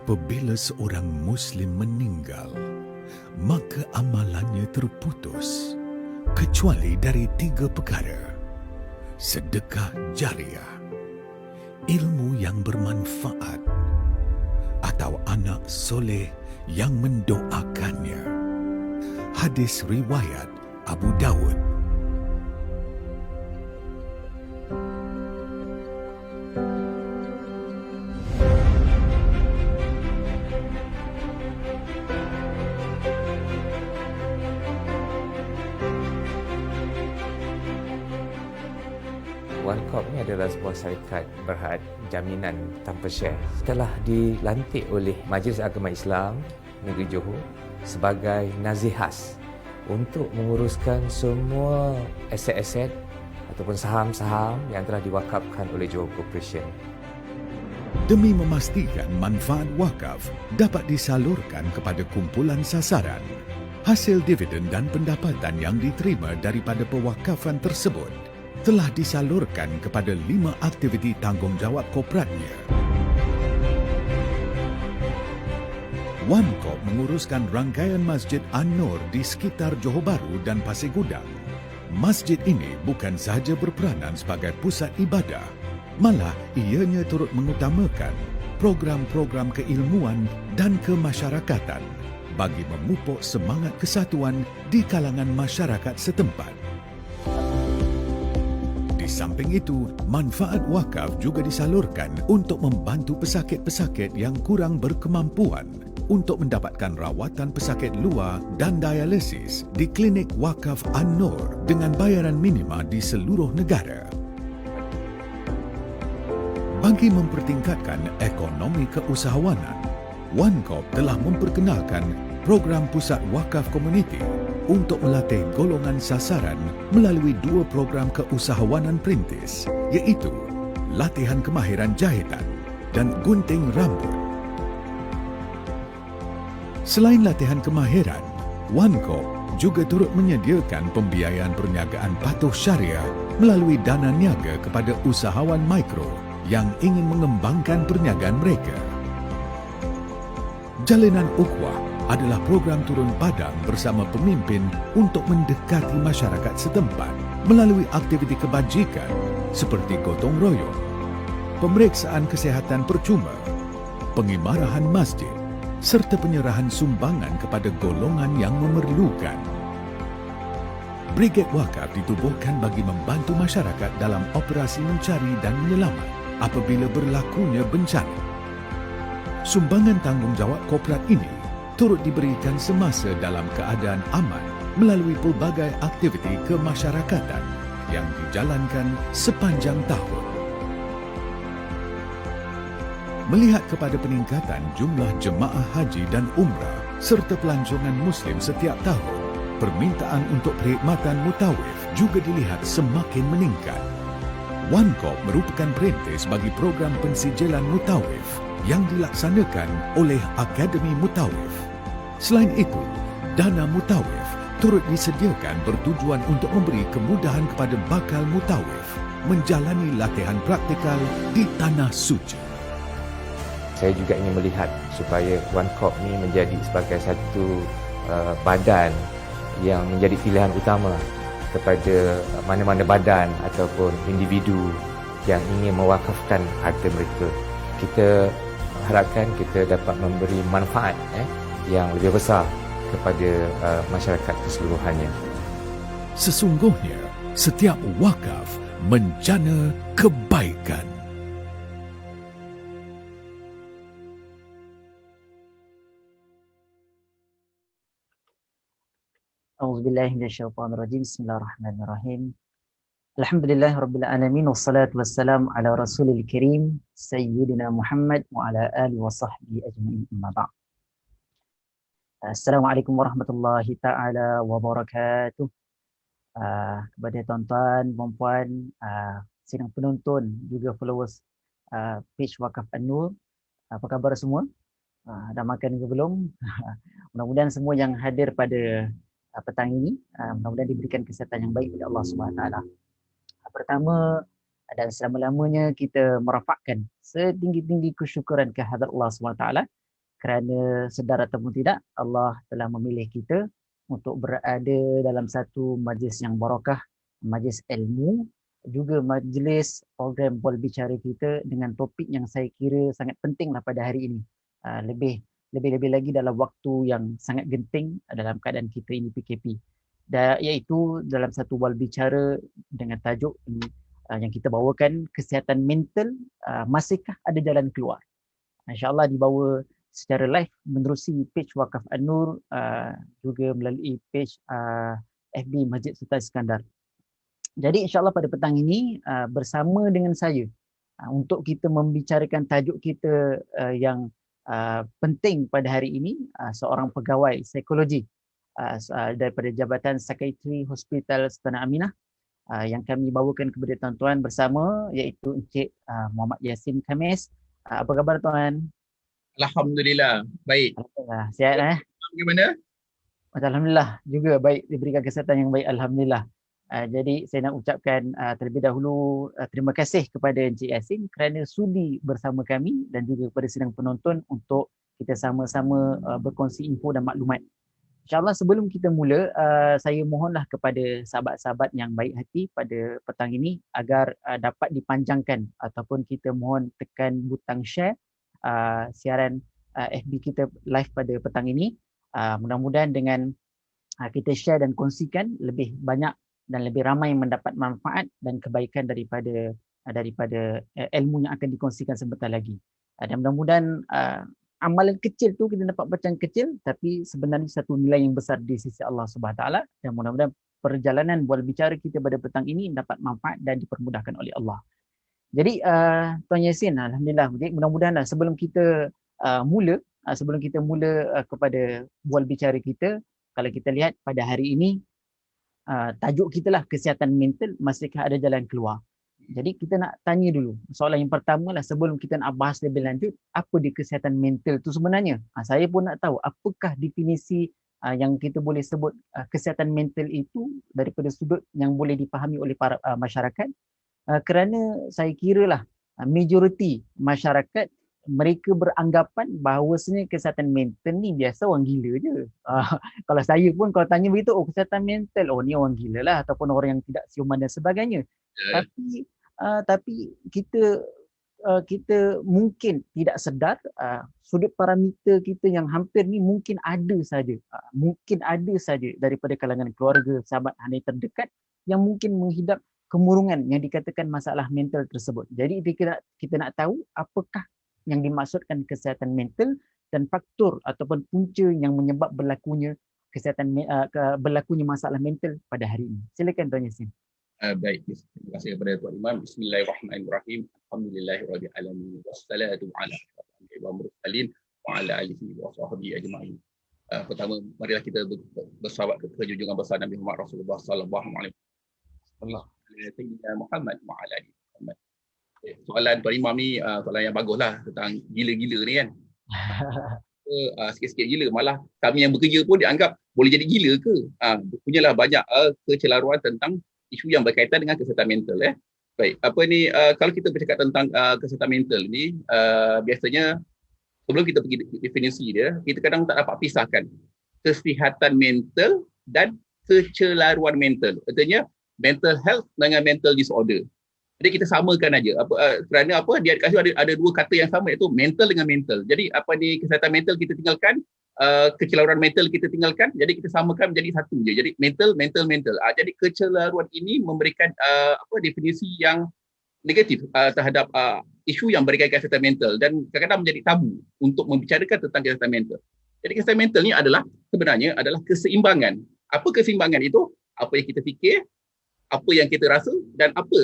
Apabila seorang Muslim meninggal, maka amalannya terputus kecuali dari 3 perkara: sedekah jariah, ilmu yang bermanfaat, atau anak soleh yang mendoakannya. Hadis riwayat Abu Dawud. OneCorp ni adalah sebuah syarikat berhad jaminan tanpa share. Setelah dilantik oleh Majlis Agama Islam Negeri Johor sebagai nazihas untuk menguruskan semua aset-aset ataupun saham-saham yang telah diwakafkan oleh Johor Corporation. Demi memastikan manfaat wakaf dapat disalurkan kepada kumpulan sasaran, hasil dividen dan pendapatan yang diterima daripada pewakafan tersebut telah disalurkan kepada 5 aktiviti tanggungjawab korporatnya. OneCorp menguruskan rangkaian Masjid An-Nur di sekitar Johor Bahru dan Pasir Gudang. Masjid ini bukan sahaja berperanan sebagai pusat ibadah, malah ianya turut mengutamakan program-program keilmuan dan kemasyarakatan bagi memupuk semangat kesatuan di kalangan masyarakat setempat. Di samping itu, manfaat wakaf juga disalurkan untuk membantu pesakit-pesakit yang kurang berkemampuan untuk mendapatkan rawatan pesakit luar dan dialisis di klinik wakaf An-Nur dengan bayaran minima di seluruh negara. Bagi mempertingkatkan ekonomi keusahawanan, OneCorp telah memperkenalkan program Pusat Wakaf Komuniti untuk melatih golongan sasaran melalui 2 program keusahawanan perintis, iaitu latihan kemahiran jahitan dan gunting rambut. Selain latihan kemahiran, OneCorp juga turut menyediakan pembiayaan perniagaan patuh syariah melalui dana niaga kepada usahawan mikro yang ingin mengembangkan perniagaan mereka. Jalinan Ukhuwah adalah program turun padang bersama pemimpin untuk mendekati masyarakat setempat melalui aktiviti kebajikan seperti gotong royong, pemeriksaan kesihatan percuma, pengimarahan masjid serta penyerahan sumbangan kepada golongan yang memerlukan. Brigade Wakaf ditubuhkan bagi membantu masyarakat dalam operasi mencari dan menyelamat apabila berlakunya bencana. Sumbangan tanggungjawab korporat ini turut diberikan semasa dalam keadaan aman melalui pelbagai aktiviti kemasyarakatan yang dijalankan sepanjang tahun. Melihat kepada peningkatan jumlah jemaah haji dan umrah serta pelancongan Muslim setiap tahun, permintaan untuk perkhidmatan mutawif juga dilihat semakin meningkat. OneCorp merupakan perintis bagi program pensijilan mutawif yang dilaksanakan oleh Akademi Mutawif. Selain itu, dana mutawif turut disediakan bertujuan untuk memberi kemudahan kepada bakal mutawif menjalani latihan praktikal di Tanah Suci. Saya juga ingin melihat supaya OneCorp ni menjadi sebagai satu badan yang menjadi pilihan utama kepada mana-mana badan ataupun individu yang ingin mewakafkan harta mereka. Kita harapkan kita dapat memberi manfaat yang lebih besar kepada masyarakat keseluruhannya. Sesungguhnya, setiap wakaf menjana kebaikan. A'udzubillahi minasyaitonirrajim. Bismillahirrahmanirrahim. Alhamdulillahirabbil alamin wassalatu wassalamu ala rasulil karim sayyidina Muhammad wa ala alihi wa sahbihi ajma'in, amma ba'd. Assalamualaikum warahmatullahi taala wabarakatuh. Kepada tuan-tuan, puan-puan, sidang penonton juga followers page Wakaf An-Nur, apa khabar semua? Dah makan ke belum? Mudah-mudahan semua yang hadir pada petang ini mudah-mudahan diberikan kesihatan yang baik oleh Allah Subhanahu Wa Taala. Pertama dan selama-lamanya kita merafakkan setinggi-tinggi kesyukuran kehadrat Allah Subhanahu Wa Taala kerana sedar ataupun tidak, Allah telah memilih kita untuk berada dalam satu majlis yang barakah, majlis ilmu, juga majlis program Bual Bicara kita dengan topik yang saya kira sangat pentinglah pada hari ini. Lebih-lebih lagi dalam waktu yang sangat genting dalam keadaan kita ini PKP. Dan iaitu dalam satu Bual Bicara dengan tajuk yang kita bawakan, kesihatan mental, masihkah ada jalan keluar? InsyaAllah dibawa secara live menerusi page Wakaf An-Nur, juga melalui page FB Masjid Sultan Iskandar. Jadi insyaAllah pada petang ini bersama dengan saya untuk kita membicarakan tajuk kita yang penting pada hari ini, seorang pegawai psikologi daripada Jabatan Psikiatri Hospital Sultan Aminah, yang kami bawakan kepada tuan-tuan bersama, iaitu Encik Muhammad Yassin Khamis. Apa khabar tuan? Alhamdulillah, baik. Alhamdulillah. Sihat Bagaimana? Alhamdulillah juga baik, diberikan kesihatan yang baik, alhamdulillah. Jadi saya nak ucapkan terlebih dahulu terima kasih kepada Encik Yassin kerana sudi bersama kami dan juga kepada sidang penonton untuk kita sama-sama berkongsi info dan maklumat. InsyaAllah sebelum kita mula, saya mohonlah kepada sahabat-sahabat yang baik hati pada petang ini agar dapat dipanjangkan ataupun kita mohon tekan butang share siaran FB kita live pada petang ini. Mudah-mudahan dengan kita share dan kongsikan, lebih banyak dan lebih ramai mendapat manfaat dan kebaikan daripada ilmu yang akan dikongsikan sebentar lagi. Dan mudah-mudahan amalan kecil tu kita dapat bacaan kecil tapi sebenarnya satu nilai yang besar di sisi Allah Subhanahu Wa Taala, dan mudah-mudahan perjalanan bual bicara kita pada petang ini dapat manfaat dan dipermudahkan oleh Allah. Jadi Tuan Yassin, alhamdulillah, mudah-mudahan sebelum kita mula kepada bual bicara kita, kalau kita lihat pada hari ini tajuk kita lah kesihatan mental, masihkah ada jalan keluar. Jadi kita nak tanya dulu, soalan yang pertama lah sebelum kita nak bahas lebih lanjut, apa di kesihatan mental tu sebenarnya? Saya pun nak tahu apakah definisi yang kita boleh sebut kesihatan mental itu daripada sudut yang boleh dipahami oleh para masyarakat. Kerana saya kira lah majoriti masyarakat mereka beranggapan bahawasanya kesihatan mental ni biasa orang gila je. Kalau saya pun kalau tanya begitu, oh kesihatan mental, oh ni orang gila lah ataupun orang yang tidak siuman dan sebagainya. Tapi kita mungkin tidak sedar sudut parameter kita yang hampir ni mungkin ada saja daripada kalangan keluarga, sahabat hanya terdekat yang mungkin menghidap kemurungan yang dikatakan masalah mental tersebut. Jadi kita nak tahu apakah yang dimaksudkan kesihatan mental dan faktor ataupun punca yang menyebab berlakunya berlakunya masalah mental pada hari ini. Silakan Tuan Yassin. Baik, terima kasih kepada Tuan Imam. Bismillahirrahmanirrahim. Alhamdulillahirabbil alamin wassalatu ala asyrafil mursalin wa ala alihi wa sahbihi ajma'in. Pertama, marilah kita bersalawat kepada junjungan besar Nabi Muhammad Rasulullah sallallahu alaihi wasallam. Muhammad wa ala alihi Muhammad. Soalan Tuan Imam ni soalan yang baguslah tentang gila-gila ni kan. Sikit-sikit gila, malah kami yang bekerja pun dianggap boleh jadi gila ke? Punyalah banyak kecelaruan tentang isu yang berkaitan dengan kesihatan mental. Baik, kalau kita bercakap tentang kesihatan mental ni, biasanya sebelum kita pergi definisi dia, kita kadang tak dapat pisahkan kesihatan mental dan kecelaruan mental. Artinya mental health dengan mental disorder. Jadi kita samakan aja. Kerana dia ada dua kata yang sama, iaitu mental dengan mental. Jadi kesihatan mental kita tinggalkan, kecelaruan mental kita tinggalkan, jadi kita samakan menjadi satu je. Jadi mental. Jadi kecelaruan ini memberikan definisi yang negatif terhadap isu yang berkaitan kesihatan mental dan kadang-kadang menjadi tabu untuk membicarakan tentang kesihatan mental. Jadi kesihatan mental ni sebenarnya adalah keseimbangan. Apa keseimbangan itu? Apa yang kita fikir, apa yang kita rasa dan apa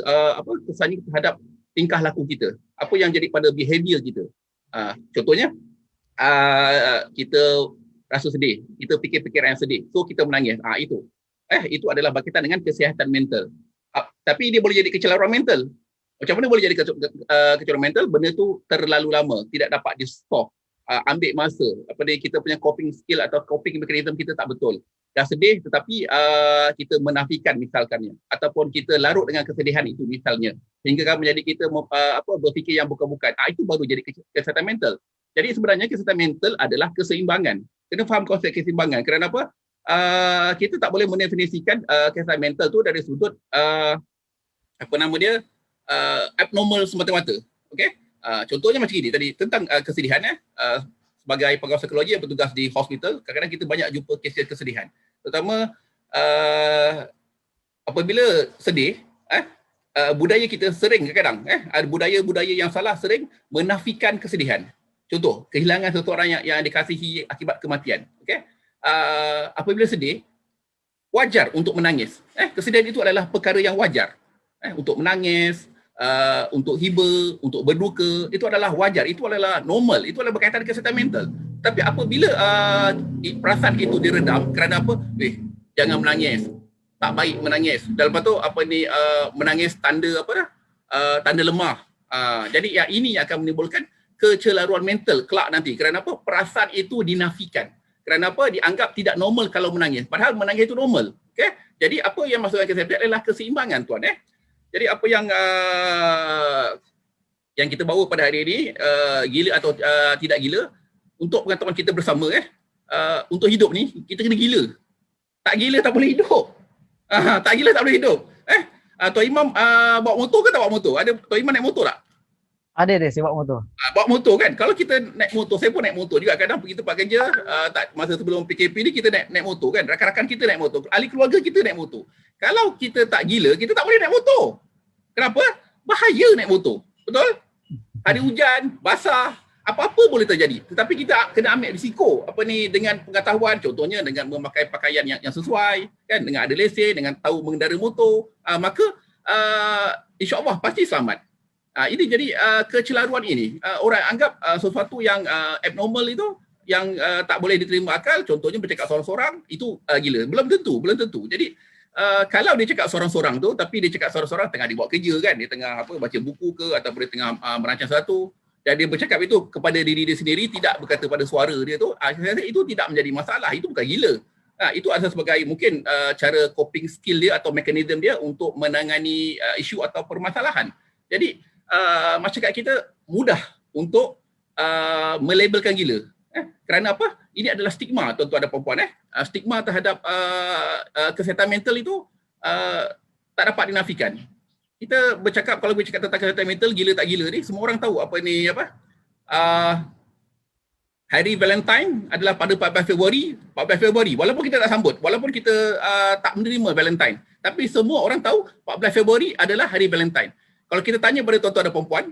kesannya terhadap tingkah laku kita. Apa yang jadi pada behavior kita. Contohnya kita rasa sedih, kita fikir fikiran yang sedih, so kita menangis. Itu adalah berkaitan dengan kesihatan mental. Tapi dia boleh jadi kecelaruan mental. Macam mana boleh jadi kecelaruan mental? Benda tu terlalu lama, tidak dapat di-stop. Ambil masa. Kita punya coping skill atau coping mechanism kita tak betul. Dah sedih tetapi kita menafikan misalkannya, ataupun kita larut dengan kesedihan itu misalnya, hingga kan menjadi kita berfikir yang bukan-bukan. Itu baru jadi kesihatan mental. Jadi sebenarnya kesihatan mental adalah keseimbangan. Kena faham konsep keseimbangan. Kerana apa? Kita tak boleh mendefinisikan kesihatan mental tu dari sudut abnormal semata-mata. Okey? Contohnya macam ini tadi tentang kesedihan sebagai pegawai psikologi yang bertugas di hospital, kadang-kadang kita banyak jumpa kes kesedihan. Terutama apabila sedih, budaya kita sering kadang-kadang ada budaya-budaya yang salah sering menafikan kesedihan. Contoh, kehilangan seseorang yang dikasihi akibat kematian. Okey? Apabila sedih, wajar untuk menangis. Kesedihan itu adalah perkara yang wajar. Untuk menangis, untuk hiba, untuk berduka, itu adalah wajar, itu adalah normal, itu adalah berkaitan dengan kesihatan mental. Tapi apabila perasaan itu diredam kerana apa? Jangan menangis. Tak baik menangis. Dan lepas tu menangis tanda tanda lemah. Jadi yang ini yang akan menimbulkan kecelaruan mental kelak nanti. Kerana apa? Perasaan itu dinafikan. Kerana apa? Dianggap tidak normal kalau menangis. Padahal menangis itu normal. Okay? Jadi apa yang masukkan kesehatan adalah keseimbangan, tuan. Jadi apa yang kita bawa pada hari ini, gila atau tidak gila, untuk pengetahuan kita bersama, untuk hidup ni kita kena gila. Tak gila tak boleh hidup. Tak gila tak boleh hidup. Tuan Imam bawa motor ke tak bawa motor? Ada Tuan Imam naik motor tak? Ada deh, saya bawa motor. Bawa motor kan. Kalau kita naik motor, saya pun naik motor juga. Kadang pergi tempat kerja, masa sebelum PKP ni kita naik motor kan. Rakan-rakan kita naik motor. Ahli keluarga kita naik motor. Kalau kita tak gila, kita tak boleh naik motor. Kenapa? Bahaya naik motor. Betul? Hari hujan, basah, apa-apa boleh terjadi. Tetapi kita kena ambil risiko dengan pengetahuan, contohnya dengan memakai pakaian yang sesuai, kan, dengan ada lesen, dengan tahu mengendara motor, maka insya-Allah pasti selamat. Ini jadi kecelaruan ini. Orang anggap sesuatu yang abnormal itu yang tak boleh diterima akal, contohnya bercakap seorang-seorang itu gila. Belum tentu. Jadi kalau dia cakap seorang-seorang tu, tapi dia cakap seorang-seorang tengah dia buat kerja kan, dia tengah baca buku ke ataupun dia tengah merancang sesuatu, dan dia bercakap itu kepada diri dia sendiri, tidak berkata pada suara dia tu, itu tidak menjadi masalah, itu bukan gila. Itu adalah sebagai mungkin cara coping skill dia atau mekanisme dia untuk menangani isu atau permasalahan. Jadi masyarakat kita mudah untuk melabelkan gila. Kerana apa? Ini adalah stigma, tuan-tuan dan puan-puan. Stigma terhadap kesihatan mental itu tak dapat dinafikan. Kita bercakap, kalau bercakap tentang kesihatan mental, gila tak gila ni, semua orang tahu hari Valentine adalah pada 14 Februari. Walaupun kita tak sambut, walaupun kita tak menerima Valentine, tapi semua orang tahu 14 Februari adalah hari Valentine. Kalau kita tanya pada tuan-tuan dan puan-puan,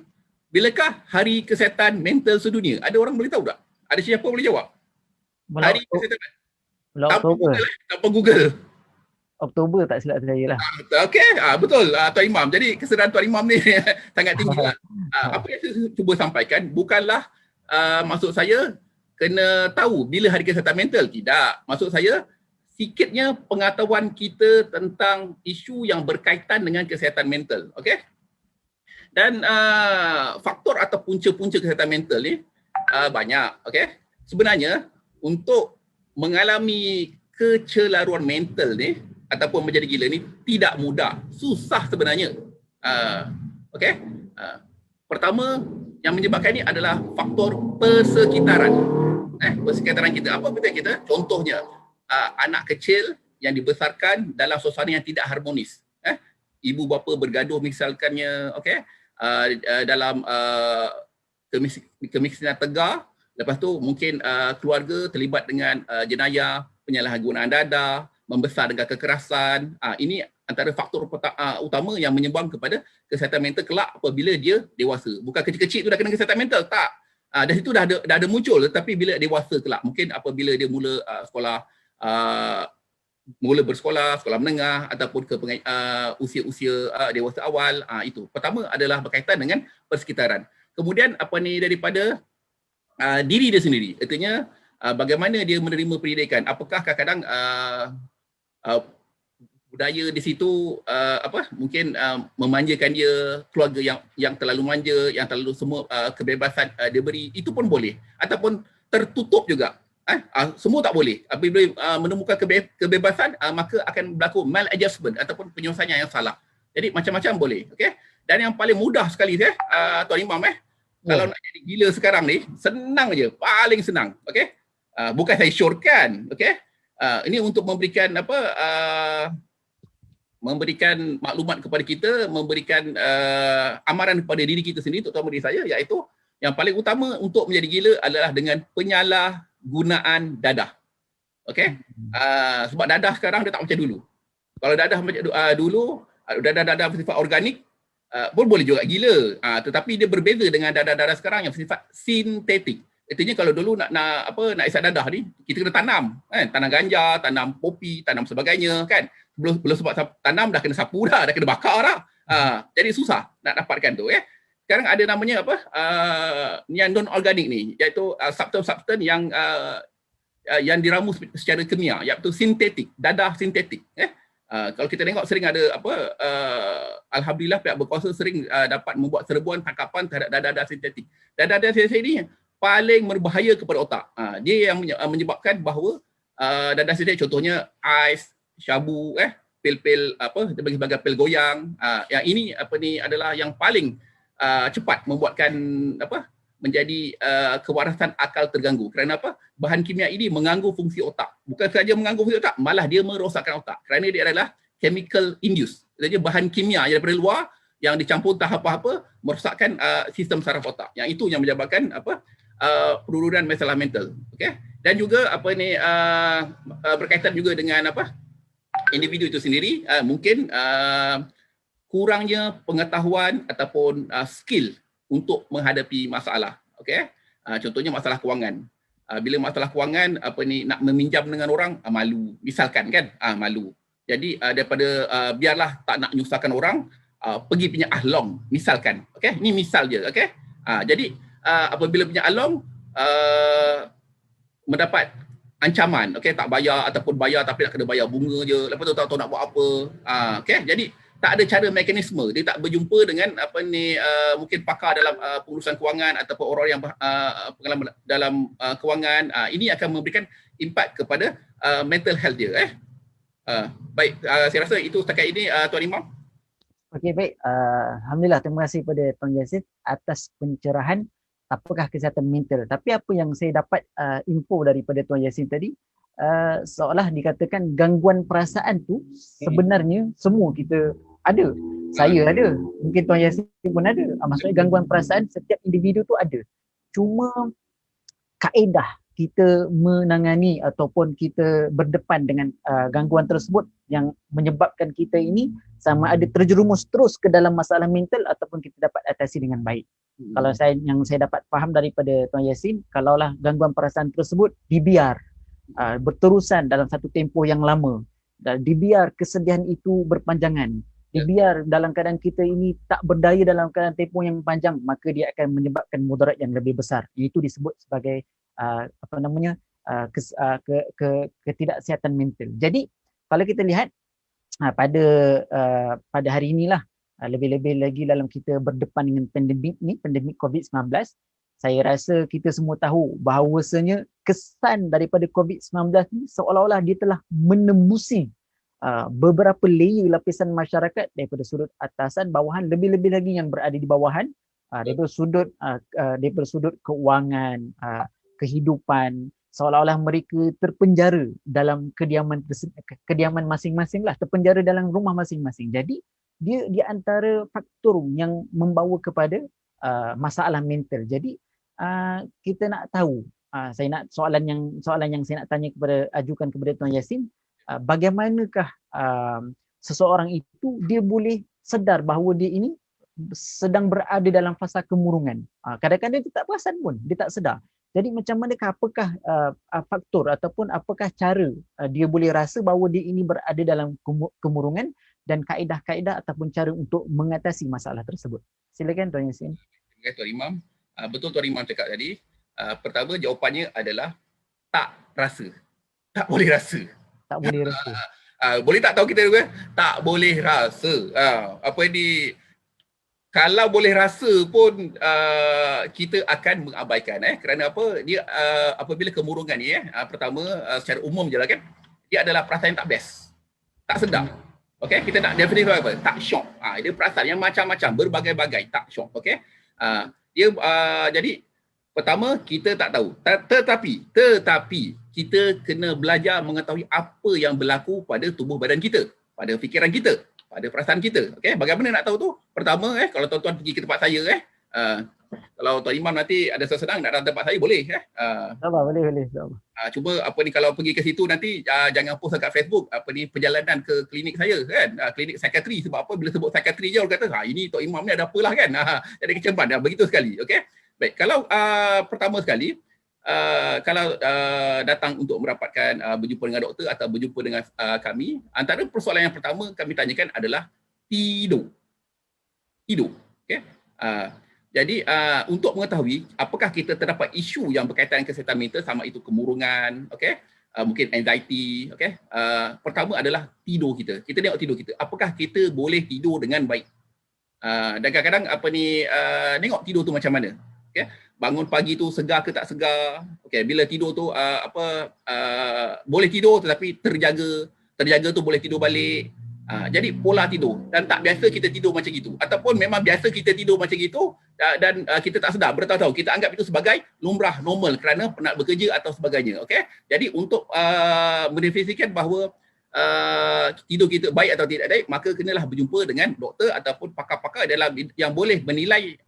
bilakah hari kesihatan mental sedunia? Ada orang boleh tahu tak? Ada siapa boleh jawab? Hari kesihatan Oktober. Tanpa Google. Oktober tak silap saya lah. Okey, betul Tuan Imam. Jadi kesedaran Tuan Imam ni sangat tinggi lah. Apa yang saya cuba sampaikan bukanlah maksud saya kena tahu bila hari kesihatan mental. Tidak. Maksud saya sikitnya pengetahuan kita tentang isu yang berkaitan dengan kesihatan mental. Okey? Dan faktor atau punca-punca kesihatan mental ni banyak. Okey? Sebenarnya untuk mengalami kecelaruan mental ni ataupun menjadi gila ni tidak mudah, susah sebenarnya. Okey? Pertama yang menyebabkan ini adalah faktor persekitaran. Persekitaran kita. Apa betul kita? Contohnya anak kecil yang dibesarkan dalam suasana yang tidak harmonis. Ibu bapa bergaduh misalkannya, okey? Dalam kemiskinan tegar. Lepas tu mungkin keluarga terlibat dengan jenayah, penyalahgunaan dadah, membesar dengan kekerasan. Ini antara faktor utama yang menyumbang kepada kesihatan mental kelak apabila dia dewasa. Bukan kecil-kecil tu dah kena kesihatan mental, tak. Dari situ dah ada muncul, tapi bila dewasa kelak, mungkin apabila dia mula bersekolah, sekolah menengah ataupun ke usia-usia dewasa awal, itu. Pertama adalah berkaitan dengan persekitaran. Kemudian daripada diri dia sendiri. Artinya bagaimana dia menerima pendidikan. Apakah kadang-kadang budaya di situ mungkin memanjakan dia, keluarga yang terlalu manja, yang terlalu semua kebebasan dia beri, itu pun boleh. Ataupun tertutup juga. Semua tak boleh. Apabila menemukan kebebasan, maka akan berlaku maladjustment ataupun penyelesaian yang salah. Jadi macam-macam boleh. Okay? Dan yang paling mudah sekali Tuan Imam, Kalau nak jadi gila sekarang ni, senang je, paling senang. Okey. Bukan saya syorkan, okey. Ini untuk memberikan memberikan maklumat kepada kita, memberikan amaran kepada diri kita sendiri, terutama diri saya, iaitu yang paling utama untuk menjadi gila adalah dengan penyalahgunaan dadah. Okey? Sebab dadah sekarang dia tak macam dulu. Kalau dadah macam dulu, dadah-dadah bersifat organik, pun boleh juga gila. Tetapi dia berbeza dengan dadah-dadah sekarang yang bersifat sintetik. Artinya kalau dulu nak isap dadah ni, kita kena tanam, kan? Tanam ganja, tanam kopi, tanam sebagainya, kan? Belum sebab tanam dah kena sapu dah kena bakar dah. Jadi susah nak dapatkan tu, ya. Sekarang ada namanya yang non organik ni, iaitu substance yang diramu secara kimia, iaitu sintetik, dadah sintetik, kalau kita tengok sering ada alhamdulillah pihak berkuasa sering dapat membuat serbuan tangkapan terhadap dadah sintetik. Dadah sintetik ni paling berbahaya kepada otak. Dia yang menyebabkan bahawa dadah sintetik contohnya ais, syabu, pil-pil dia bagi sebagai pil goyang. Yang ini adalah yang paling cepat membuatkan menjadi kewarasan akal terganggu. Kerana apa? Bahan kimia ini mengganggu fungsi otak. Bukan sahaja mengganggu fungsi otak, malah dia merosakkan otak. Kerana dia adalah chemical induced. Jadi bahan kimia yang daripada luar yang dicampur entah apa-apa merosakkan sistem saraf otak. Yang itu yang menyebabkan penurunan masalah mental. Okey. Dan juga berkaitan juga dengan individu itu sendiri, mungkin kurangnya pengetahuan ataupun skill untuk menghadapi masalah. Okey. Contohnya masalah kewangan. Bila masalah kewangan nak meminjam dengan orang, malu. Misalkan kan, malu. Jadi daripada biarlah tak nak nyusahkan orang, pergi punya ahlong, misalkan. Okey, ini misal je, okey. Jadi apabila punya ahlong mendapat ancaman, okey, tak bayar ataupun bayar tapi nak kena bayar bunga je, lepas tu tak tahu nak buat apa. Okey, jadi tak ada cara mekanisme, dia tak berjumpa dengan mungkin pakar dalam pengurusan kewangan ataupun orang yang pengalaman dalam kewangan. Ini akan memberikan impak kepada mental health dia. Baik, saya rasa itu setakat ini, Tuan Imam. Okey, baik. Alhamdulillah, terima kasih kepada Tuan Yassin atas pencerahan apakah kesihatan mental. Tapi apa yang saya dapat info daripada Tuan Yassin tadi, seolah dikatakan gangguan perasaan tu sebenarnya semua kita ada. Saya ada, mungkin Tuan Yassin pun ada. Maksudnya gangguan perasaan setiap individu tu ada. Cuma kaedah kita menangani ataupun kita berdepan dengan gangguan tersebut yang menyebabkan kita ini sama ada terjerumus terus ke dalam masalah mental ataupun kita dapat atasi dengan baik. Kalau yang saya dapat faham daripada Tuan Yassin, kalaulah gangguan perasaan tersebut dibiar berterusan dalam satu tempoh yang lama, dan dibiar kesedihan itu berpanjangan, dibiar dalam keadaan kita ini tak berdaya dalam keadaan tempoh yang panjang, maka dia akan menyebabkan mudarat yang lebih besar. Itu disebut sebagai ketidaksihatan mental. Jadi kalau kita lihat pada hari inilah, lebih-lebih lagi dalam kita berdepan dengan pandemik COVID-19, saya rasa kita semua tahu bahawasanya kesan daripada COVID-19 ni seolah-olah dia telah menembusi beberapa layer lapisan masyarakat daripada sudut atasan, bawahan, lebih-lebih lagi yang berada di bawahan, daripada sudut keuangan, kehidupan, seolah-olah mereka terpenjara dalam kediaman masing-masing lah, terpenjara dalam rumah masing-masing. Jadi dia di antara faktor yang membawa kepada masalah mental. Jadi kita nak tahu, soalan yang saya nak ajukan kepada Tuan Yassin, bagaimanakah seseorang itu dia boleh sedar bahawa dia ini sedang berada dalam fasa kemurungan. Kadang-kadang dia tak perasan pun, dia tak sedar. Jadi macam manakah, apakah faktor ataupun apakah cara dia boleh rasa bahawa dia ini berada dalam kemurungan, dan kaedah-kaedah ataupun cara untuk mengatasi masalah tersebut. Silakan Tuan Yassin. Terima kasih Tuan Imam. Betul Tuan Imam cakap tadi. Pertama jawapannya adalah tak rasa. Tak boleh rasa. Tak boleh rasa. Boleh tak tahu kita juga? Tak boleh rasa. Kalau boleh rasa pun kita akan mengabaikan, kerana apa? Dia apabila kemurungan ni pertama secara umum je lah kan, dia adalah perasaan yang tak best. Tak sedap. Okey, kita nak definisi apa? Tak syok. Dia perasaan yang macam-macam, berbagai-bagai, tak syok. Okey. Dia jadi pertama kita tak tahu. Tetapi kita kena belajar mengetahui apa yang berlaku pada tubuh badan kita, pada fikiran kita, pada perasaan kita. Okey, bagaimana nak tahu tu? Pertama kalau tuan-tuan pergi ke tempat saya kalau Tuan Imam nanti ada senang nak datang tempat saya boleh Boleh. Cuma kalau pergi ke situ nanti jangan post dekat Facebook perjalanan ke klinik saya kan, klinik psikiatri. Sebab apa, bila sebut psikiatri je orang kata ini Tok Imam ni ada apalah kan. Jadi keceman begitu sekali. Okey. Baik, kalau pertama sekali kalau datang untuk merapatkan berjumpa dengan doktor atau berjumpa dengan kami, antara persoalan yang pertama kami tanyakan adalah tidur. Okey. Jadi untuk mengetahui apakah kita terdapat isu yang berkaitan dengan kesihatan mental, sama itu kemurungan, okey, mungkin anxiety, okey. Pertama adalah tidur kita. Kita tengok tidur kita. Apakah kita boleh tidur dengan baik? Dan kadang-kadang tengok tidur tu macam mana. Okey. Bangun pagi tu segar ke tak segar? Okey, bila tidur tu boleh tidur tetapi terjaga tu boleh tidur balik. Jadi pola tidur, dan tak biasa kita tidur macam itu, ataupun memang biasa kita tidur macam itu dan kita tak sedar bertahun-tahun, kita anggap itu sebagai lumrah, normal kerana penat bekerja atau sebagainya. Okey, jadi untuk mendefinisikan bahawa tidur kita baik atau tidak baik, maka kenalah berjumpa dengan doktor ataupun pakar-pakar dalam yang boleh menilai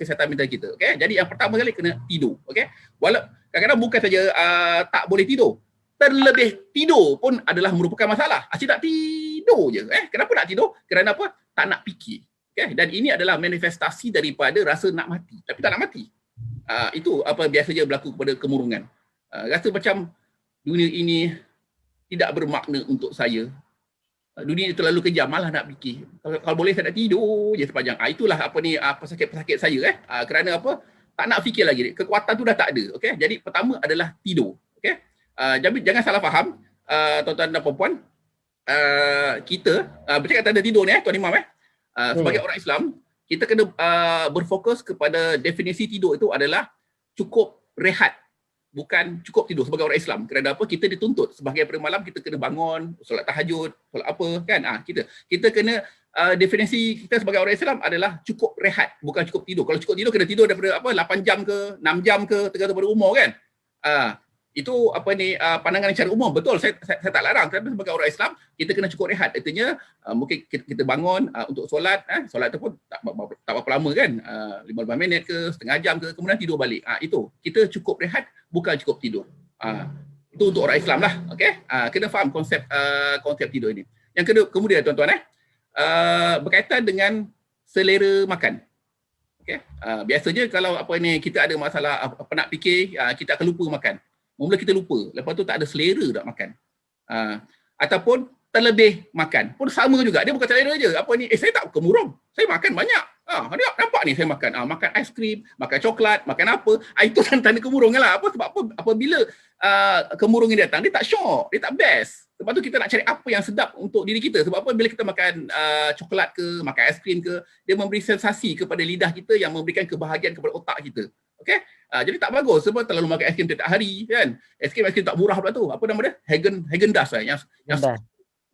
kesihatan mental kita. Okey, jadi yang pertama kali kena tidur. Okey, kadang-kadang bukan saja tak boleh tidur, terlebih tidur pun adalah merupakan masalah. Asyik tak tidur je. Kenapa nak tidur? Kerana apa? Tak nak fikir. Okay? Dan ini adalah manifestasi daripada rasa nak mati. Tapi tak nak mati. Itu apa biasanya berlaku kepada kemurungan. Rasa macam dunia ini tidak bermakna untuk saya. Dunia ini terlalu kejam, malah nak fikir. Kalau boleh saya nak tidur je sepanjang. Itulah pesakit-pesakit saya. Kerana apa? Tak nak fikir lagi. Kekuatan tu dah tak ada. Okay? Jadi pertama adalah tidur. Okay? Jangan salah faham tuan-tuan dan puan-puan, kita bercakap tentang tidur ni Tuan Imam sebagai orang Islam, kita kena berfokus kepada definisi tidur itu adalah cukup rehat, bukan cukup tidur sebagai orang Islam. Kerana apa? Kita dituntut sebagai pada malam kita kena bangun, solat tahajud, solat apa kan. Kita kena definisi kita sebagai orang Islam adalah cukup rehat, bukan cukup tidur. Kalau cukup tidur kena tidur daripada 8 jam ke 6 jam ke, tergantung pada umur kan. Itu pandangan secara umum, betul, saya tak larang, tapi sebagai orang Islam kita kena cukup rehat. Artinya mungkin kita bangun untuk solat tu pun tak berapa lama kan, 15 minit ke setengah jam ke, kemudian tidur balik. Itu kita cukup rehat, bukan cukup tidur. Itu untuk orang Islam lah. Okey, kena faham konsep tidur ini. Yang kemudian tuan-tuan berkaitan dengan selera makan. Okey, biasanya kalau kita ada masalah nak fikir, kita akan lupa makan. Mula kita lupa, lepas tu tak ada selera nak makan. Ataupun terlebih makan pun sama juga, dia bukan selera je. Saya tak kemurung, saya makan banyak. Nampak ni saya makan aiskrim, makan coklat, makan apa. Itu tanda kemurungan lah. Sebab apa? Apabila kemurungan datang, dia tak syok, dia tak best. Sebab tu kita nak cari apa yang sedap untuk diri kita. Sebab apa? Bila kita makan coklat ke, makan aiskrim ke, dia memberi sensasi kepada lidah kita yang memberikan kebahagiaan kepada otak kita. Okey? Jadi tak bagus sebab terlalu makan aiskrim setiap hari kan. Aiskrim tak murah pula tu. Apa nama dia? Häagen-Dazs yang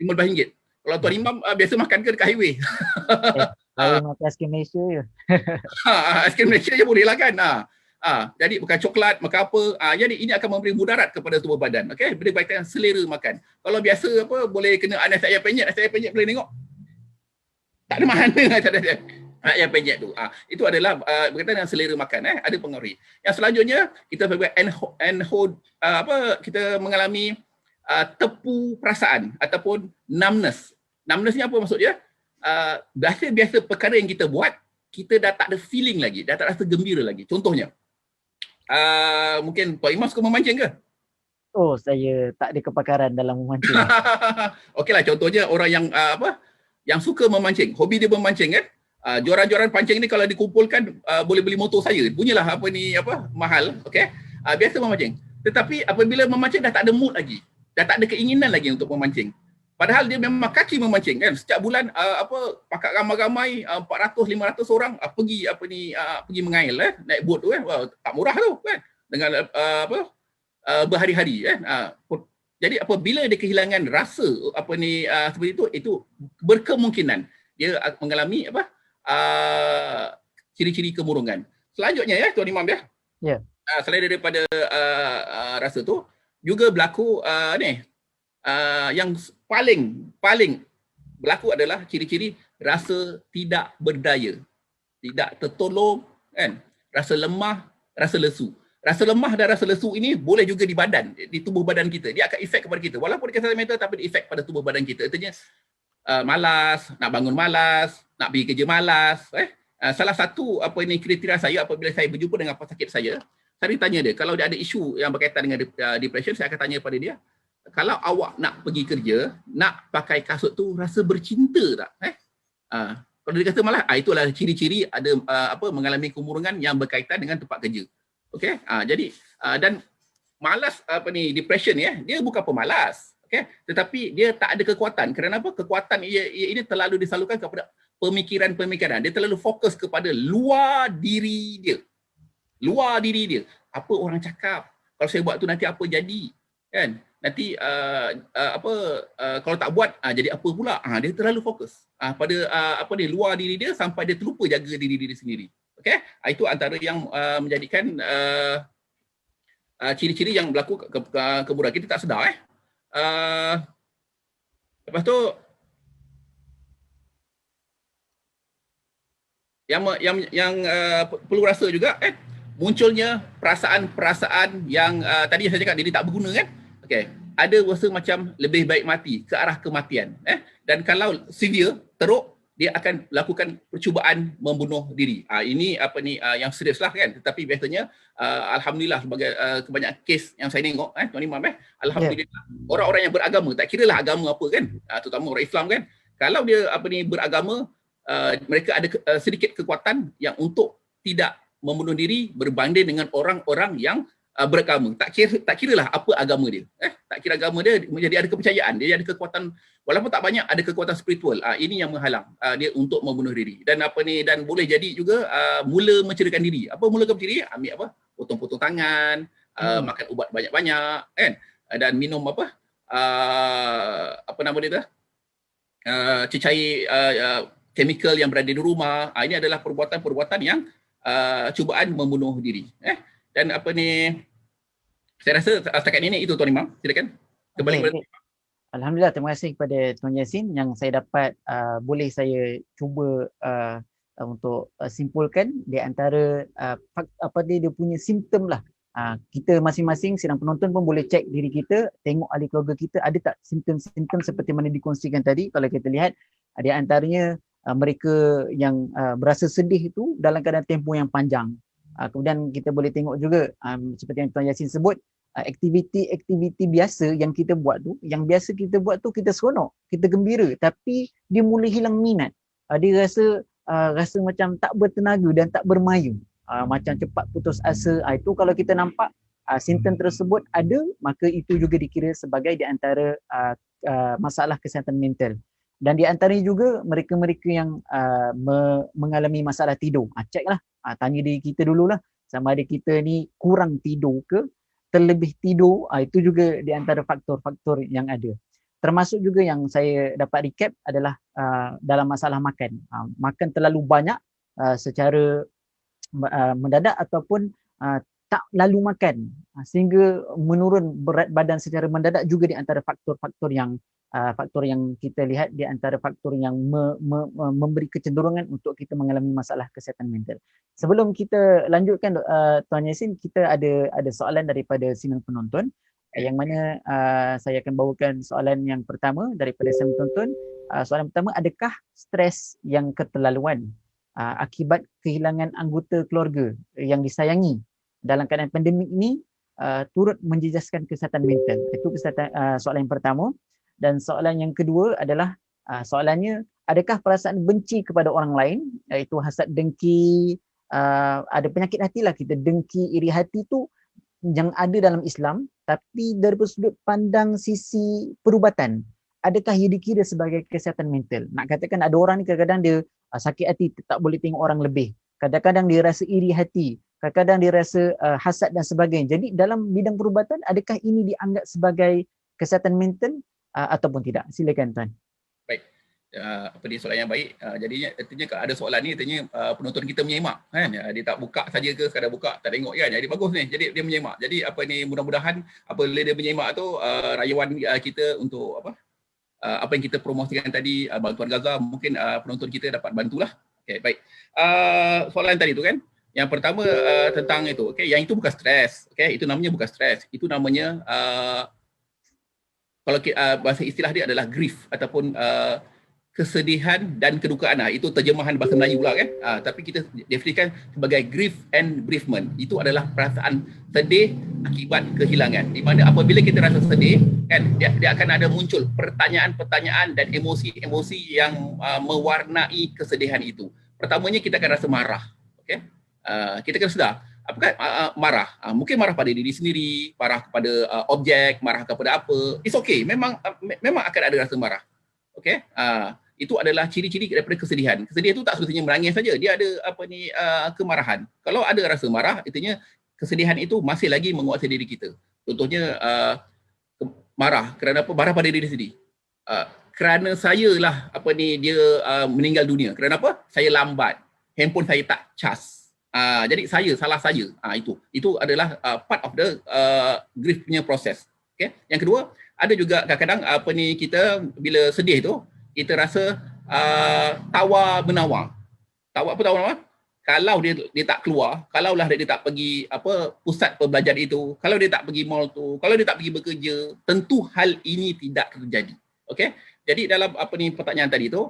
RM15. Kalau Tuan Imam biasa makan ke dekat highway? Saya makan aiskrim Malaysia je. Aiskrim Malaysia je boleh lah kan. Jadi bukan coklat, makan apa. Jadi ini akan memberi mudarat kepada tubuh badan. Okey, beri baikkan selera makan. Kalau biasa boleh kena nasi ayam penyet boleh tengok. Tak ada mana tak ada. Ayam penyet tu. Itu adalah berkaitan dengan selera makan. Ada pengaruh. Yang selanjutnya kita sebagai kita mengalami tepu perasaan ataupun numbness. Numbness ni apa maksud dia? Biasa perkara yang kita buat, kita dah tak ada feeling lagi, dah tak rasa gembira lagi. Contohnya, mungkin Pak Imam suka memancing ke? Oh, saya tak ada kepakaran dalam memancing. Okeylah, contohnya orang yang yang suka memancing, hobi dia memancing kan? Joran-joran pancing ni kalau dikumpulkan boleh beli motor saya. Punyalah mahal, okey. Biasa memancing. Tetapi apabila memancing dah tak ada mood lagi. Dah tak ada keinginan lagi untuk memancing. Padahal dia memang kaki memancing kan. Setiap bulan pakak ramai-ramai 400 500 orang pergi mengail naik bot tu kan. Wow, tak murah tu kan. Dengan berhari-hari kan. Jadi apabila dia kehilangan rasa seperti itu berkemungkinan dia mengalami ciri-ciri kemurungan. selanjutnya ya Tuan Imam ya. Ya. Selain daripada rasa tu juga berlaku yang paling berlaku adalah ciri-ciri rasa tidak berdaya, tidak tertolong kan, rasa lemah, rasa lesu. Rasa lemah dan rasa lesu ini boleh juga di badan, di tubuh badan kita. Dia akan efek kepada kita. Walaupun dia kesihatan mental tapi dia efek pada tubuh badan kita. Artinya malas, nak bangun malas, nak pergi kerja malas. Salah satu kriteria saya apabila saya berjumpa dengan pesakit saya tanya dia, kalau dia ada isu yang berkaitan dengan depression, saya akan tanya pada dia, kalau awak nak pergi kerja, nak pakai kasut tu rasa bercinta tak? Kalau dia kata malah, itulah ciri-ciri ada mengalami kemurungan yang berkaitan dengan tempat kerja. Okey, jadi dan malas depression ya, dia bukan pemalas, okey, tetapi dia tak ada kekuatan. Kerana apa? Kekuatan ini terlalu disalurkan kepada pemikiran-pemikiran. Dia terlalu fokus kepada luar diri dia. Luar diri dia. Apa orang cakap? Kalau saya buat tu nanti apa jadi? Kan? Nanti kalau tak buat jadi apa pula? Dia terlalu fokus pada luar diri dia sampai dia terlupa jaga diri sendiri. Okey, itu antara yang menjadikan ciri-ciri yang berlaku kemurahan. Kita tak sedar lepas tu yang perlu rasa juga munculnya perasaan-perasaan yang tadi saya cakap dia tak berguna kan. Okey, ada rasa macam lebih baik mati, ke arah kematian dan kalau severe, teruk, dia akan lakukan percubaan membunuh diri. Ini yang serius lah kan. Tetapi biasanya alhamdulillah sebagai kebanyakan kes yang saya tengok Tuan Imam alhamdulillah orang-orang yang beragama, tak kiralah agama apa kan, terutama orang Islam kan, kalau dia beragama, mereka ada sedikit kekuatan yang untuk tidak membunuh diri berbanding dengan orang-orang yang beragama. Tak kiralah apa agama dia. Tak kira agama dia, menjadi ada kepercayaan, dia ada kekuatan, walaupun tak banyak, ada kekuatan spiritual. Ini yang menghalang dia untuk membunuh diri. Dan dan boleh jadi juga mula menceriakan diri. Apa mula menceri? Ambil potong-potong tangan, makan ubat banyak-banyak kan, dan minum nama dia tu? Cecair chemical yang berada di rumah. Ini adalah perbuatan-perbuatan yang cubaan membunuh diri. Dan saya rasa setakat ini itu Tuan Imam. Silakan. Kembali kepada Alhamdulillah, terima kasih kepada Tuan Yassin yang saya dapat boleh saya cuba untuk simpulkan di antara dia punya simptom lah. Kita masing-masing sidang penonton pun boleh cek diri kita, tengok ahli keluarga kita ada tak simptom-simptom seperti mana dikongsikan tadi. Kalau kita lihat di antaranya mereka yang berasa sedih itu dalam keadaan tempoh yang panjang. Kemudian kita boleh tengok juga seperti yang Tuan Yassin sebut, aktiviti-aktiviti biasa yang kita buat tu, kita seronok, kita gembira, tapi dia mula hilang minat. Dia rasa macam tak bertenaga dan tak bermaya, macam cepat putus asa. Itu kalau kita nampak simptom tersebut ada, maka itu juga dikira sebagai di antara masalah kesihatan mental. Dan di antaranya juga mereka-mereka yang mengalami masalah tidur. Ceklah, tanya diri kita dululah, sama ada kita ni kurang tidur ke, terlebih tidur. Itu juga di antara faktor-faktor yang ada. Termasuk juga yang saya dapat recap adalah dalam masalah makan. Makan terlalu banyak secara mendadak ataupun tak lalu makan sehingga menurun berat badan secara mendadak, juga di antara faktor-faktor yang kita lihat di antara faktor yang memberi kecenderungan untuk kita mengalami masalah kesihatan mental. Sebelum kita lanjutkan Tuan Yassin, kita ada soalan daripada sidang penonton yang mana saya akan bawakan soalan yang pertama daripada sidang penonton. Soalan pertama, adakah stres yang keterlaluan akibat kehilangan anggota keluarga yang disayangi dalam keadaan pandemik ini turut menjejaskan kesihatan mental? Itu soalan yang pertama. Dan soalan yang kedua adalah soalannya, adakah perasaan benci kepada orang lain, iaitu hasad, dengki, ada penyakit hatilah kita, dengki, iri hati tu yang ada dalam Islam, tapi dari sudut pandang sisi perubatan, adakah ia dikira sebagai kesihatan mental? Nak katakan ada orang ni kadang-kadang dia sakit hati, tak boleh tengok orang lebih, kadang-kadang dia rasa iri hati, kadang-kadang dia rasa hasad dan sebagainya. Jadi dalam bidang perubatan, adakah ini dianggap sebagai kesihatan mental ataupun tidak? Silakan Tuan. Baik. Apa dia soalan yang baik. Jadinya artinya kalau ada soalan ni artinya penonton kita menyimak kan. Dia tak buka saja ke sekadar buka tak tengok kan. Jadi bagus ni. Jadi dia menyimak. Jadi apa ni mudah-mudahan apabila dia menyimak tu rayuan kita untuk apa yang kita promosikan tadi bantuan Gaza mungkin penonton kita dapat bantulah. Okey baik. Soalan tadi tu kan. Yang pertama tentang itu. Okey yang itu bukan stres. Okey itu namanya bukan stres. Itu namanya kalau bahasa istilah dia adalah grief ataupun kesedihan dan kedukaan. Itu terjemahan bahasa Melayu pula kan. Tapi kita definisikan sebagai grief and bereavement. Itu adalah perasaan sedih akibat kehilangan. Di mana apabila kita rasa sedih kan dia akan ada muncul pertanyaan-pertanyaan dan emosi-emosi yang mewarnai kesedihan itu. Pertamanya kita akan rasa marah. Okey. Kita kena sedar apakah marah. Mungkin marah pada diri sendiri, marah kepada objek, marah kepada apa. It's okay. Memang akan ada rasa marah. Okey. Itu adalah ciri-ciri daripada kesedihan. Kesedihan itu tak semestinya menangis saja. Dia ada kemarahan. Kalau ada rasa marah, artinya kesedihan itu masih lagi menguasai diri kita. Contohnya marah kerana apa? Marah pada diri sendiri. Kerana saya lah dia meninggal dunia. Kerana apa? Saya lambat. Handphone saya tak cas. Jadi salah saya. Itu adalah part of the grief punya proses. Okay? Yang kedua, ada juga kadang-kadang kita bila sedih tu kita rasa tawar menawar. Tawar menawar? Kalau dia tak keluar, kalaulah dia tak pergi pusat perbelanjaan itu, kalau dia tak pergi mall tu, kalau dia tak pergi bekerja, tentu hal ini tidak terjadi. Okey? Jadi dalam pertanyaan tadi tu,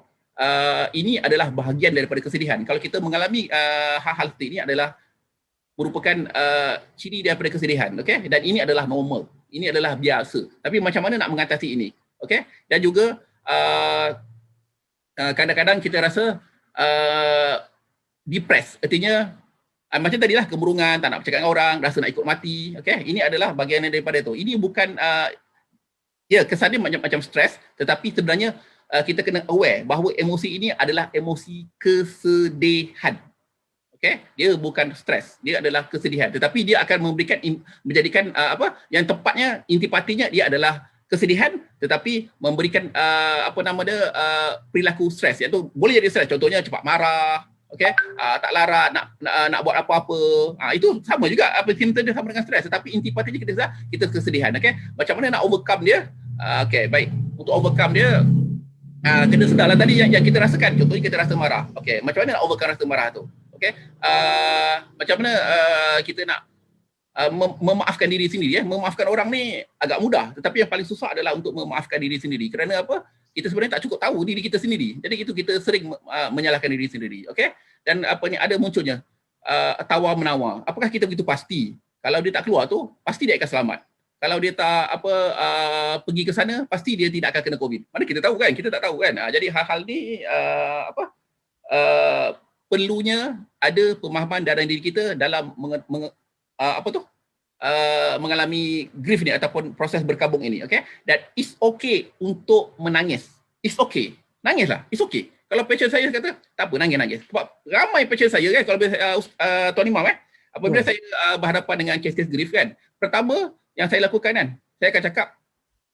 ini adalah bahagian daripada kesedihan. Kalau kita mengalami hal-hal seperti ini adalah merupakan ciri daripada kesedihan. Okey? Dan ini adalah normal. Ini adalah biasa. Tapi macam mana nak mengatasi ini? Okey? Dan juga kadang-kadang kita rasa depressed, artinya macam tadilah kemurungan, tak nak bercakap dengan orang, rasa nak ikut mati. Okey, ini adalah bahagian daripada itu. Ini bukan kesan dia macam stres, tetapi sebenarnya kita kena aware bahawa emosi ini adalah emosi kesedihan. Okey, dia bukan stres, dia adalah kesedihan, tetapi dia akan menjadikan yang tepatnya intipatinya dia adalah kesedihan tetapi memberikan perilaku stres, iaitu boleh jadi stres, contohnya cepat marah, okey, tak larat nak buat apa-apa. Itu sama juga simptom dia sama dengan stres, tetapi intipatinya kita kesedihan. Okey, macam mana nak overcome dia? Okey, baik, untuk overcome dia kena sedarlah tadi yang kita rasakan. Contohnya kita rasa marah. Okey, macam mana nak overcome rasa marah tu? Okey, macam mana kita nak memaafkan diri sendiri. Memaafkan orang ni agak mudah, tetapi yang paling susah adalah untuk memaafkan diri sendiri. Kerana apa? Kita sebenarnya tak cukup tahu diri kita sendiri. Jadi itu kita sering menyalahkan diri sendiri. Okey? Dan ada munculnya tawar menawar. Apakah kita begitu pasti kalau dia tak keluar tu pasti dia akan selamat? Kalau dia tak pergi ke sana pasti dia tidak akan kena COVID. Mana kita tahu kan? Kita tak tahu kan. Jadi hal-hal ni perlunya ada pemahaman dalam diri kita dalam mengalami grief ni ataupun proses berkabung ini. Okay? Dan it's okay untuk menangis. It's okay. Nangislah. It's okay. Kalau patient saya kata, tak apa, nangis-nangis. Sebab ramai patient saya kan, kalau Tuan Imam apabila saya berhadapan dengan kes-kes grief kan, pertama yang saya lakukan kan, saya akan cakap,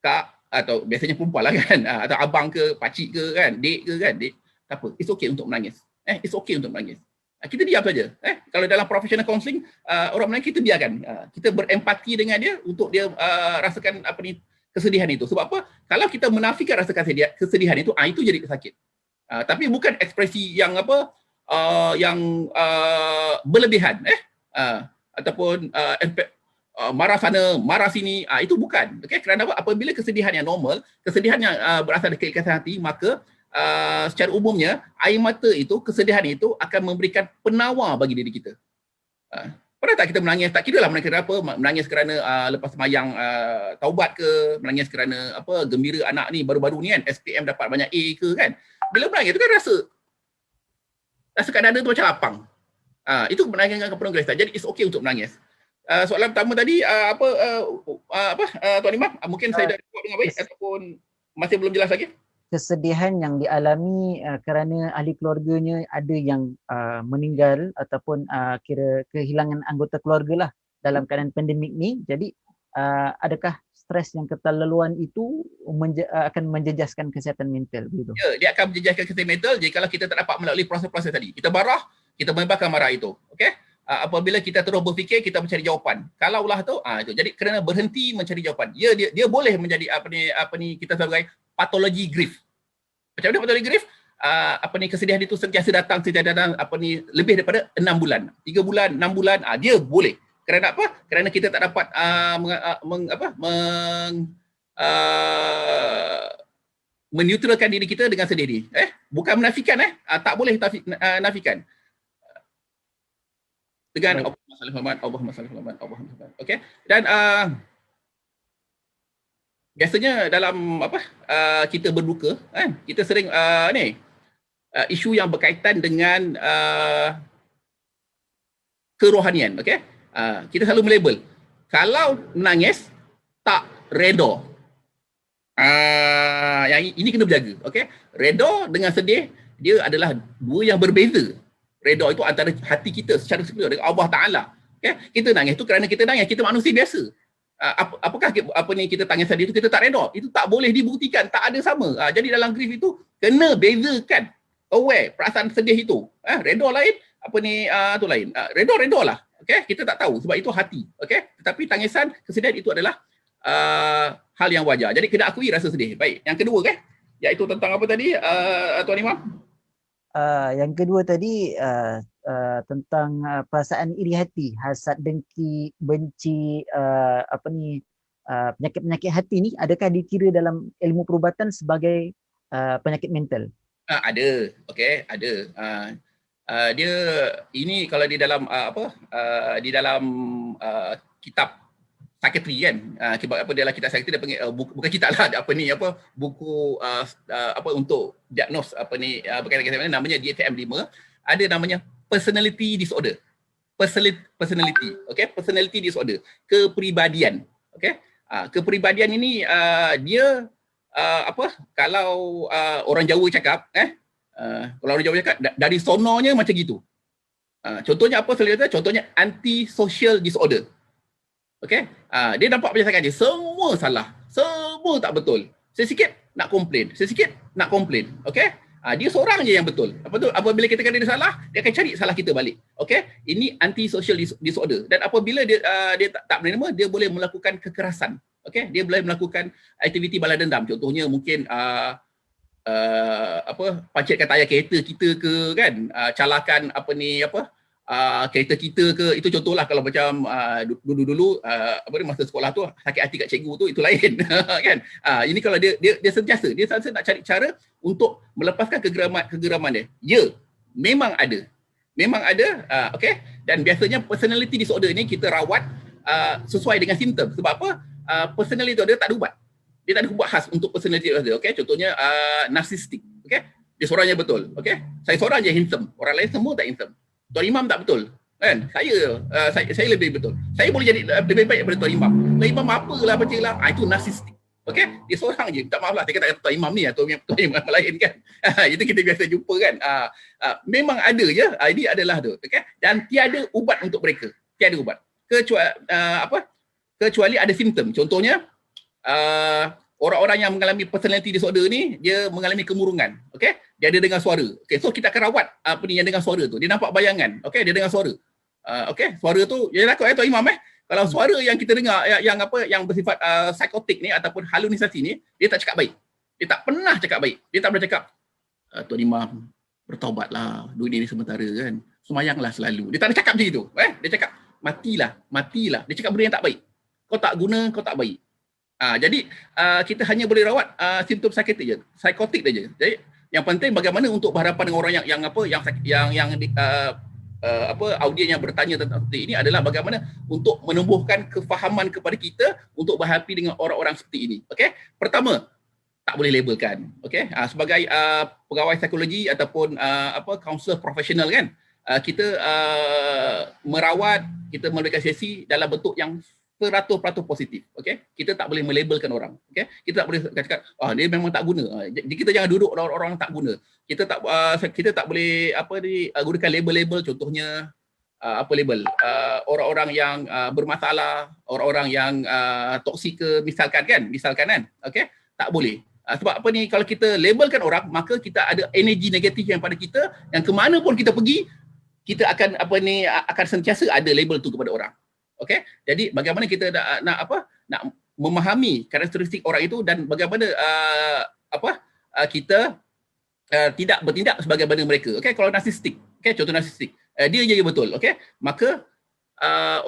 Kak, atau biasanya perempuan lah kan, atau abang ke, pakcik ke kan, dek ke kan, dek, tak apa, it's okay untuk menangis. It's okay untuk menangis. Kita diam saja. Kalau dalam professional counselling, orang menangis kita biarkan. Kita berempati dengan dia untuk dia rasakan kesedihan itu. Sebab apa? Kalau kita menafikan rasa kesedihan itu, itu jadi sakit. Tapi bukan ekspresi yang yang berlebihan, ataupun marah sana, marah sini, itu bukan. Okay? Kerana apa? Apabila kesedihan yang normal, kesedihan yang berasal dari keikhlasan hati, maka secara umumnya air mata itu, kesedihan itu akan memberikan penawar bagi diri kita. Pernah tak kita menangis? Tak kira lah menangis kerana apa, menangis kerana lepas sembahyang taubat ke, menangis kerana gembira anak ni baru-baru ni kan, SPM dapat banyak A ke kan. Bila menangis tu kan rasa kat dada tu macam lapang. Itu menangis dengan penuh gelesah. Jadi it's okay untuk menangis. Soalan pertama tadi Tuan Imam, mungkin saya dah jawab dengan baik ataupun masih belum jelas lagi? Kesedihan yang dialami kerana ahli keluarganya ada yang meninggal ataupun kira kehilangan anggota keluarga lah dalam keadaan pandemik ni. Jadi adakah stres yang keterlaluan itu akan menjejaskan kesihatan mental begitu. Ya, dia akan menjejaskan kesihatan mental jika kita tak dapat melalui proses-proses tadi. Kita marah, kita membebaskan marah itu. Okey? Apabila kita terus berfikir, kita mencari jawapan. Kalaulah tu, itu. Jadi kerana berhenti mencari jawapan. Dia boleh menjadi apa ni kita sebagai patologi grief. Macam mana patologi grief? Kesedihan itu sentiasa datang lebih daripada 6 bulan, 3 bulan, 6 bulan, dia boleh. Kerana apa? Kerana kita tak dapat meneutralkan diri kita dengan sedih ni. Bukan menafikan, tak boleh nafikan. Dengan Allahumma salli Muhammad. Okey. Dan biasanya dalam kita berduka, kita sering isu yang berkaitan dengan kerohanian. Okey. Kita selalu melabel. Kalau menangis tak redha. Yang ini kena berjaga. Okey. Redha dengan sedih dia adalah dua yang berbeza. Redha itu antara hati kita secara spiritual dengan Allah Taala. Okay? Kita nangis tu kerana kita nangis, kita manusia biasa. Apakah kita tangis tadi itu kita tak redha? Itu tak boleh dibuktikan, tak ada sama. Jadi dalam grief itu kena bezakan, aware perasaan sedih itu. Redha lain, tu lain. Redha lah. Okay? Kita tak tahu sebab itu hati. Okay? Tetapi tangisan, kesedihan itu adalah hal yang wajar. Jadi kena akui rasa sedih. Baik, yang kedua iaitu tentang apa tadi, Tuan Imam? Yang kedua tadi tentang perasaan iri hati, hasad, dengki, benci, penyakit-penyakit hati ni adakah dikira dalam ilmu perubatan sebagai penyakit mental? Ada, okey, ada. Dia ini kalau di dalam di dalam kitab psikiatri kan, dalam kitab psikiatri dia panggil bukan kitab lah, buku untuk diagnos berkaitan dengan namanya DSM-5, ada namanya personality disorder. Personality, okey, personality disorder, kepribadian. Okey. Kepribadian ini dia kalau orang Jawa cakap kalau orang Jawa cakap dari sononya macam gitu. Contohnya apa selanjutnya? Contohnya anti-social disorder. Okey, dia nampak macam saja, semua salah, semua tak betul. Sesikit nak komplain, sesikit nak komplain. Okey, dia seorang je yang betul. Apabila kita kata dia salah, dia akan cari salah kita balik. Okey, ini anti-social disorder. Dan apabila dia tak menerima, dia boleh melakukan kekerasan. Okey, dia boleh melakukan aktiviti balas dendam. Contohnya mungkin pancitkan tayar kereta kita ke kan, calakan kereta kita ke, itu contohlah. Kalau macam dulu masa sekolah tu sakit hati kat cikgu tu, itu lain kan. Ini kalau dia sentiasa nak cari cara untuk melepaskan kegeraman dia. Ya, memang ada. Okey. Dan biasanya personality disorder ni kita rawat sesuai dengan simptom. Sebab apa? Personality disorder tak ada ubat. Dia tak ada ubat khas untuk personality disorder. Okey, contohnya narcissistic. Okey. Dia seorang je betul. Okey. Saya seorang je handsome. Orang lain semua tak handsome. Tuan Imam tak betul. Kan? Saya lebih betul. Saya boleh jadi lebih baik daripada Tuan Imam. Tuan Imam apalah bacalah. Itu narcissistic. Okey? Dia seorang je. Tak maaf lah, saya kata Tuan Imam ni atau Tuan Imam lain kan. Itu kita biasa jumpa kan. Memang ada je. Ini adalah tu. Okey? Dan tiada ubat untuk mereka. Tiada ubat. Kecuali ada simptom. Contohnya orang-orang yang mengalami personality disorder ni, dia mengalami kemurungan. Okey? Dia ada dengar suara. Okey, so kita akan rawat yang dengar suara tu. Dia nampak bayangan. Okey, dia dengar suara. Okey, suara tu dia takut Tuan Imam Kalau suara yang kita dengar yang bersifat psikotik ni ataupun halusinasi ni, dia tak cakap baik. Dia tak pernah cakap baik. Dia tak pernah cakap Tuan Imam bertaubatlah, dunia ni sementara kan. Semayanglah selalu. Dia tak ada cakap macam itu. Dia cakap matilah. Dia cakap benda yang tak baik. Kau tak guna, kau tak baik. Jadi kita hanya boleh rawat simptom psikotik saja. Jadi yang penting bagaimana untuk berhadapan dengan orang yang audien yang bertanya tentang seperti ini adalah bagaimana untuk menumbuhkan kefahaman kepada kita untuk berhadapi dengan orang-orang seperti ini. Okey? Pertama, tak boleh labelkan. Okey? Sebagai pegawai psikologi ataupun kaunselor profesional kan, kita merawat, kita memberikan sesi dalam bentuk yang 100% positif. Okey, kita tak boleh melabelkan orang. Okey, kita tak boleh cakap dia memang tak guna. Kita jangan duduk orang tak guna. Kita tak boleh gunakan label-label, contohnya apa label orang-orang yang bermasalah, orang-orang yang toksik misalkan kan, okey, tak boleh. Sebab apa ni, kalau kita labelkan orang, maka kita ada energi negatif yang pada kita, yang ke mana pun kita pergi, kita akan akan sentiasa ada label tu kepada orang. Okey, jadi bagaimana kita nak memahami karakteristik orang itu, dan bagaimana kita tidak bertindak sebagaimana mereka. Okey, kalau narsistik, contoh narsistik, dia je betul, okey, maka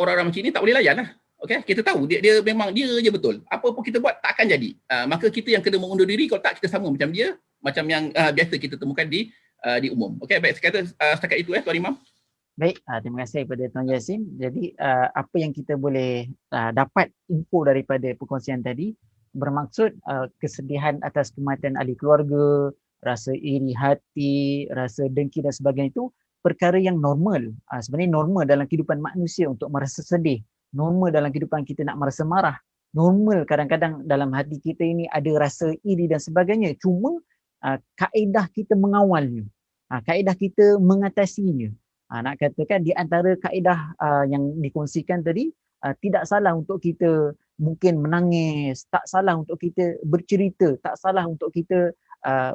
orang-orang macam ni tak boleh layan lah. Okey, kita tahu dia memang dia je betul. Apa pun kita buat tak akan jadi. Maka kita yang kena mengundur diri, kalau tak kita sama macam dia, macam yang biasa kita temukan di umum. Okey, baik, saya kata setakat itu Tuan Imam. Baik, terima kasih kepada Tuan Yasin. Jadi apa yang kita boleh dapat info daripada perkongsian tadi, bermaksud kesedihan atas kematian ahli keluarga, rasa iri hati, rasa dengki dan sebagainya itu perkara yang normal. Sebenarnya normal dalam kehidupan manusia untuk merasa sedih. Normal dalam kehidupan kita nak merasa marah. Normal kadang-kadang dalam hati kita ini ada rasa iri dan sebagainya. Cuma kaedah kita mengawalnya. Kaedah kita mengatasinya. Nak katakan di antara kaedah yang dikongsikan tadi, tidak salah untuk kita mungkin menangis, tak salah untuk kita bercerita, tak salah untuk kita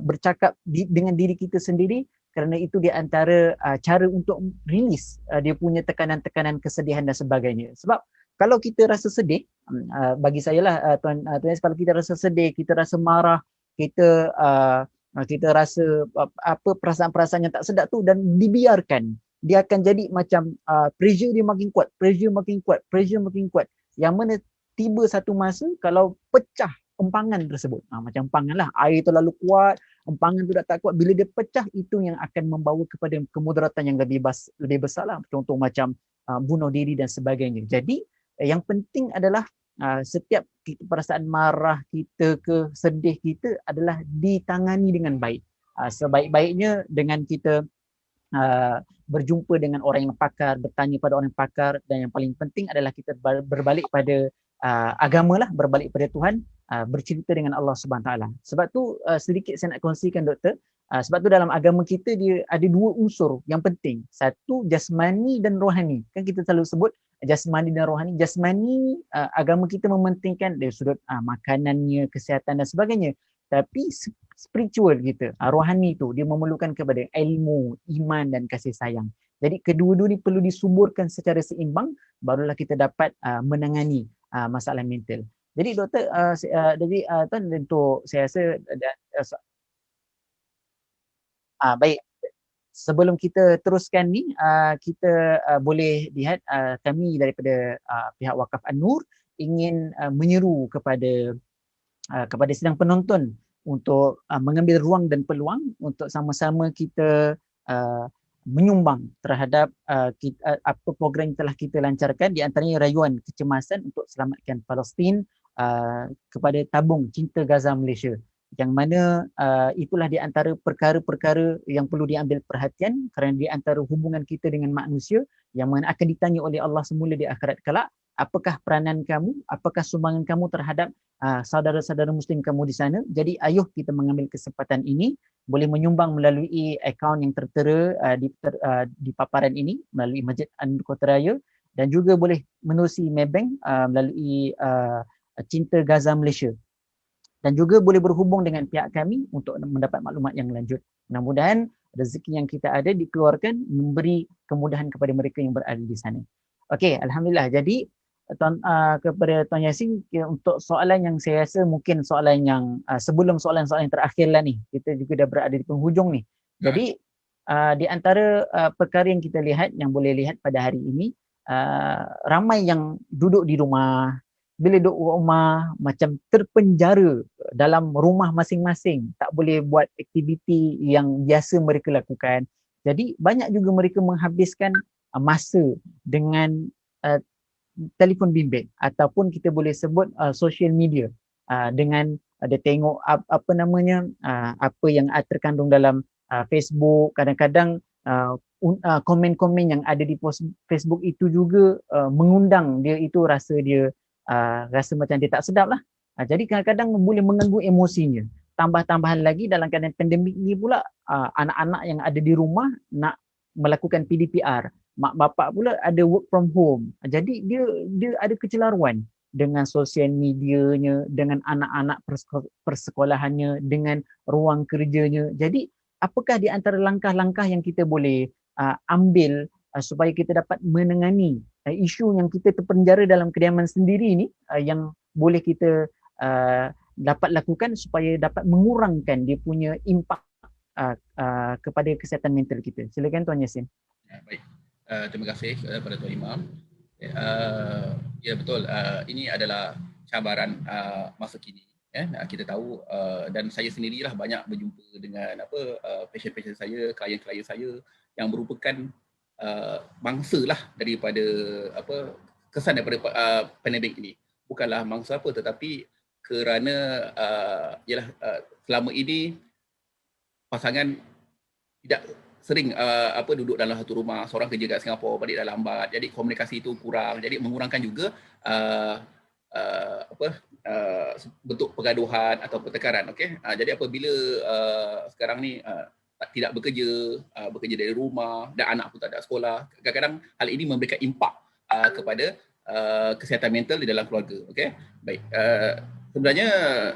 bercakap dengan diri kita sendiri, kerana itu di antara cara untuk rilis dia punya tekanan-tekanan kesedihan dan sebagainya. Sebab kalau kita rasa sedih, bagi saya lah Tuan, kalau kita rasa sedih, kita rasa marah, kita rasa perasaan-perasaan yang tak sedap tu dan dibiarkan, dia akan jadi macam pressure dia makin kuat, pressure makin kuat. Yang mana tiba satu masa kalau pecah empangan tersebut, macam empangan lah, air terlalu kuat, empangan tu dah tak kuat, bila dia pecah, itu yang akan membawa kepada kemudaratan yang lebih besar lah. Contoh macam bunuh diri dan sebagainya. Jadi yang penting adalah setiap perasaan marah kita ke sedih kita adalah ditangani dengan baik. Sebaik-baiknya dengan kita berjumpa dengan orang yang pakar, bertanya pada orang yang pakar, dan yang paling penting adalah kita berbalik pada agama lah, berbalik pada Tuhan, bercerita dengan Allah Subhanahu Taala. Sebab tu sedikit saya nak kongsikan doktor, sebab tu dalam agama kita dia ada dua unsur yang penting. Satu, jasmani dan rohani. Kan kita selalu sebut jasmani dan rohani. Jasmani, agama kita mementingkan dari sudut makanannya, kesihatan dan sebagainya. Tapi spiritual kita, rohani tu dia memerlukan kepada ilmu, iman dan kasih sayang. Jadi kedua-dua ni perlu disuburkan secara seimbang, barulah kita dapat menangani masalah mental. Jadi doktor, Tuan, untuk saya rasa baik, sebelum kita teruskan ni, kita boleh lihat kami daripada pihak Wakaf An-Nur ingin menyeru kepada sidang penonton untuk mengambil ruang dan peluang untuk sama-sama kita menyumbang terhadap apa program yang telah kita lancarkan, di antaranya rayuan kecemasan untuk selamatkan Palestin kepada tabung Cinta Gaza Malaysia, yang mana itulah di antara perkara-perkara yang perlu diambil perhatian, kerana di antara hubungan kita dengan manusia yang mana akan ditanya oleh Allah semula di akhirat kelak, apakah peranan kamu, apakah sumbangan kamu terhadap saudara-saudara muslim kamu di sana. Jadi ayuh kita mengambil kesempatan ini, boleh menyumbang melalui akaun yang tertera di paparan ini melalui Masjid An-Nur Kota Raya, dan juga boleh menerusi Maybank melalui Cinta Gaza Malaysia, dan juga boleh berhubung dengan pihak kami untuk mendapat maklumat yang lanjut. Mudah-mudahan rezeki yang kita ada dikeluarkan memberi kemudahan kepada mereka yang berada di sana. Okey, alhamdulillah. Jadi kepada Tuan Yasin, untuk soalan yang saya rasa mungkin soalan yang sebelum soalan-soalan yang terakhir lah ni, kita juga dah berada di penghujung ni. Jadi di antara perkara yang kita lihat, yang boleh lihat pada hari ini, ramai yang duduk di rumah. Bila duduk rumah macam terpenjara dalam rumah masing-masing, tak boleh buat aktiviti yang biasa mereka lakukan. Jadi banyak juga mereka menghabiskan masa dengan telefon bimbit, ataupun kita boleh sebut social media, dengan ada tengok apa yang terkandung dalam Facebook. Kadang-kadang komen-komen yang ada di post Facebook itu juga mengundang dia itu rasa macam dia tak sedap lah. Jadi kadang-kadang boleh mengganggu emosinya. Tambah-tambahan lagi dalam keadaan pandemik ni pula, anak-anak yang ada di rumah nak melakukan PDPR, mak bapak pula ada work from home. Jadi dia ada kecelaruan dengan sosial medianya, dengan anak-anak persekolahannya, dengan ruang kerjanya. Jadi apakah di antara langkah-langkah yang kita boleh ambil supaya kita dapat menangani isu yang kita terpenjara dalam kediaman sendiri ni, yang boleh kita dapat lakukan supaya dapat mengurangkan dia punya impak kepada kesihatan mental kita. Silakan Tuan Yasin. Baik. Terima kasih kepada Tuan Imam. Ya betul, ini adalah cabaran masa kini. Kita tahu, dan saya sendirilah banyak berjumpa dengan pasien-pasien saya, klien-klien saya yang merupakan mangsa lah daripada kesan daripada pandemik ini. Bukanlah mangsa apa, tetapi kerana selama ini pasangan tidak sering duduk dalam satu rumah, seorang kerja kat Singapura, balik dah lambat, jadi komunikasi itu kurang, jadi mengurangkan juga bentuk pergaduhan atau pertengkaran. Jadi apabila sekarang ni tidak bekerja dari rumah dan anak pun tak ada sekolah, kadang-kadang hal ini memberikan impak kepada kesihatan mental di dalam keluarga. Baik. Sebenarnya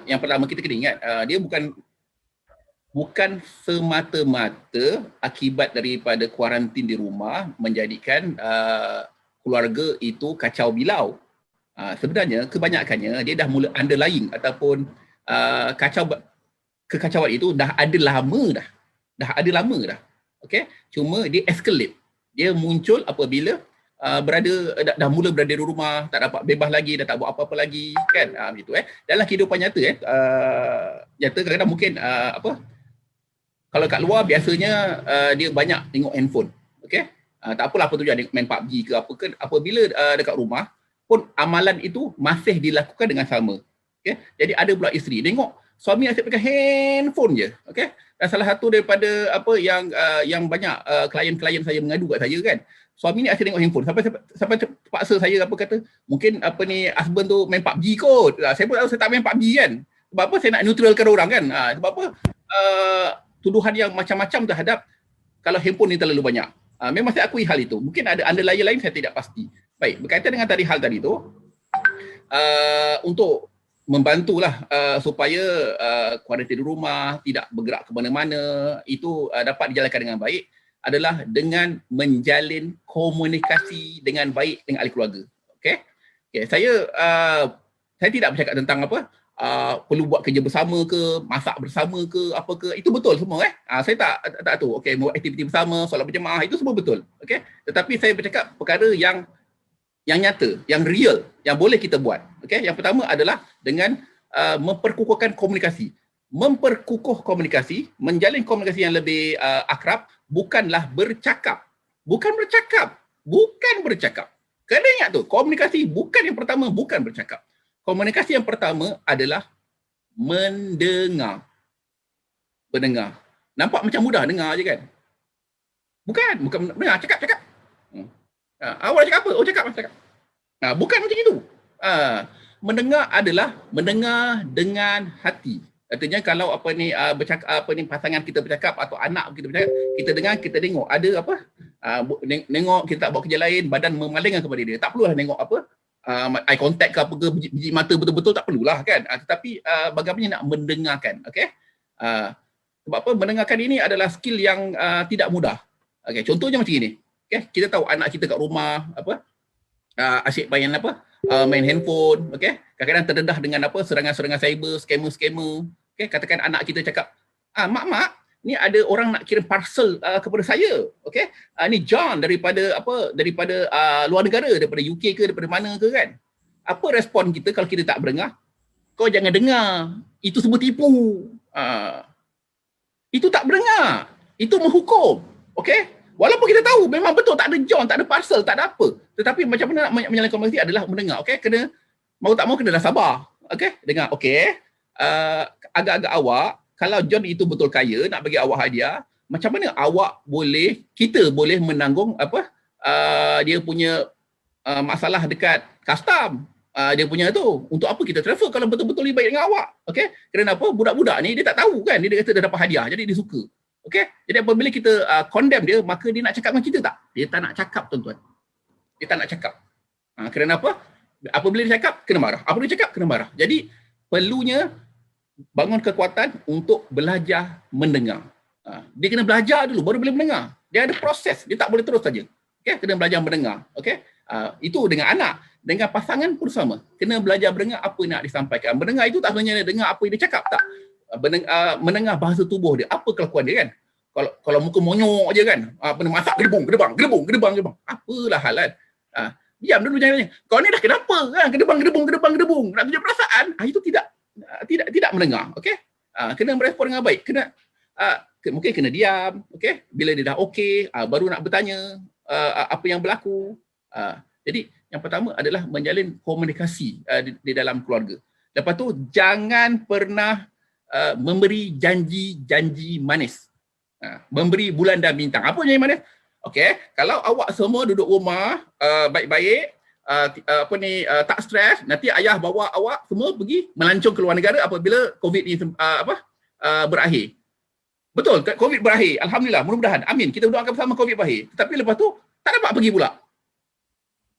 yang pertama kita kena ingat, dia bukan semata-mata akibat daripada kuarantin di rumah menjadikan keluarga itu kacau bilau. Sebenarnya kebanyakannya dia dah mula underlying ataupun kekacauan itu dah ada lama dah. Cuma dia escalate. Dia muncul apabila dah mula berada di rumah, tak dapat bebas lagi, dah tak buat apa-apa lagi, kan? Begitu. Dalam kehidupan nyata, nyata kadang-kadang mungkin kalau kat luar biasanya dia banyak tengok handphone. Tak apalah apa tujuan main PUBG ke apa ke, apabila dekat rumah pun amalan itu masih dilakukan dengan sama. Jadi ada pula isteri tengok suami asyik pegang handphone je. Dan salah satu daripada yang banyak klien-klien saya mengadu kat saya kan, suami ni asyik tengok handphone sampai terpaksa saya kata mungkin husband tu main PUBG kot. Saya pun tahu saya tak main PUBG kan. Sebab apa saya nak neutralkan orang kan. Sebab apa tuduhan yang macam-macam terhadap kalau handphone ni terlalu banyak. Memang saya akui hal itu. Mungkin ada underlying lain saya tidak pasti. Baik, berkaitan dengan hal tadi tu, untuk membantulah supaya kuarantin di rumah, tidak bergerak ke mana-mana, itu dapat dijalankan dengan baik adalah dengan menjalin komunikasi dengan baik dengan ahli keluarga. Saya tidak bercakap tentang perlu buat kerja bersama ke, masak bersama ke, apa ke, itu betul semua. Saya tak tahu. Buat aktiviti bersama, solat berjemaah, itu semua betul. Tetapi saya bercakap perkara yang nyata, yang real, yang boleh kita buat. Yang pertama adalah dengan memperkukuhkan komunikasi. Memperkukuh komunikasi, menjalin komunikasi yang lebih akrab, bukanlah bercakap. Bukan bercakap. Kena ingat tu, komunikasi bukan yang pertama, bukan bercakap. Komunikasi yang pertama adalah mendengar. Nampak macam mudah dengar je kan? Bukan mendengar, cakap. Awak cakap apa? Cakap. Bukan macam itu. Mendengar adalah mendengar dengan hati. Artinya kalau pasangan kita bercakap atau anak kita bercakap, kita dengar, kita tengok ada nengok, kita tak buat kerja lain, badan memalingkan kepada dia. Tak perlulah tengok eye contact ke apa ke, biji mata betul-betul tak perlulah kan. Tetapi bagaimana nak mendengarkan. Sebab apa? Mendengarkan ini adalah skill yang tidak mudah. Contohnya macam ini. Kita tahu anak kita kat rumah asyik main handphone, kadang-kadang terdedah dengan serangan-serangan cyber, scammer. Katakan anak kita cakap, mak, ni ada orang nak kirim parcel kepada saya. Ni John daripada luar negara, daripada UK ke, daripada mana ke kan. Apa respon kita kalau kita tak berdengar? Kau jangan dengar, itu semua tipu. Itu tak berdengar, itu menghukum. Walaupun kita tahu memang betul tak ada John, tak ada parcel, tak ada apa. Tetapi macam mana nak menjalankan komunikasi adalah mendengar. Kena, mau tak mau kena sabar. Dengar. Agak-agak awak, kalau John itu betul kaya, nak bagi awak hadiah, macam mana kita boleh menanggung dia punya masalah dekat custom. Dia punya tu, untuk apa kita transfer kalau betul-betul lebih baik dengan awak. Kerana apa? Budak-budak ni dia tak tahu kan, dia kata dia dapat hadiah, jadi dia suka. Okey, jadi apabila kita condemn dia, maka dia nak cakap dengan kita tak? Dia tak nak cakap, tuan-tuan. Dia tak nak cakap. Kerana apa? Apabila dia cakap, kena marah. Apabila dia cakap, kena marah. Jadi perlunya bangun kekuatan untuk belajar mendengar. Dia kena belajar dulu baru boleh mendengar. Dia ada proses, dia tak boleh terus saja. Okey, kena belajar mendengar. Okey. Itu dengan anak, dengan pasangan pun sama. Kena belajar mendengar apa yang nak disampaikan. Mendengar itu tak sebenarnya dengar apa yang dia cakap, tak. Mendengar bahasa tubuh dia, apa kelakuan dia kan. Kalau muka monyok je kan, masak gedebang. Apalah hal kan. Diam dulu jangan. Kau ni dah kenapa? Gedebang. Nak tunjuk perasaan. Itu tidak mendengar. Okey. Kena merespon dengan baik. Mungkin kena diam, okey. Bila dia dah okey, baru nak bertanya apa yang berlaku. Jadi yang pertama adalah menjalin komunikasi di dalam keluarga. Lepas tu jangan pernah memberi janji manis. Memberi bulan dan bintang. Apa janji manis? Okey, kalau awak semua duduk rumah baik-baik, tak stres, nanti ayah bawa awak semua pergi melancong ke luar negara apabila COVID ni berakhir. Betul, COVID berakhir. Alhamdulillah, mudah-mudahan. Amin. Kita doakan bersama COVID berakhir. Tetapi lepas tu, tak dapat pergi pula.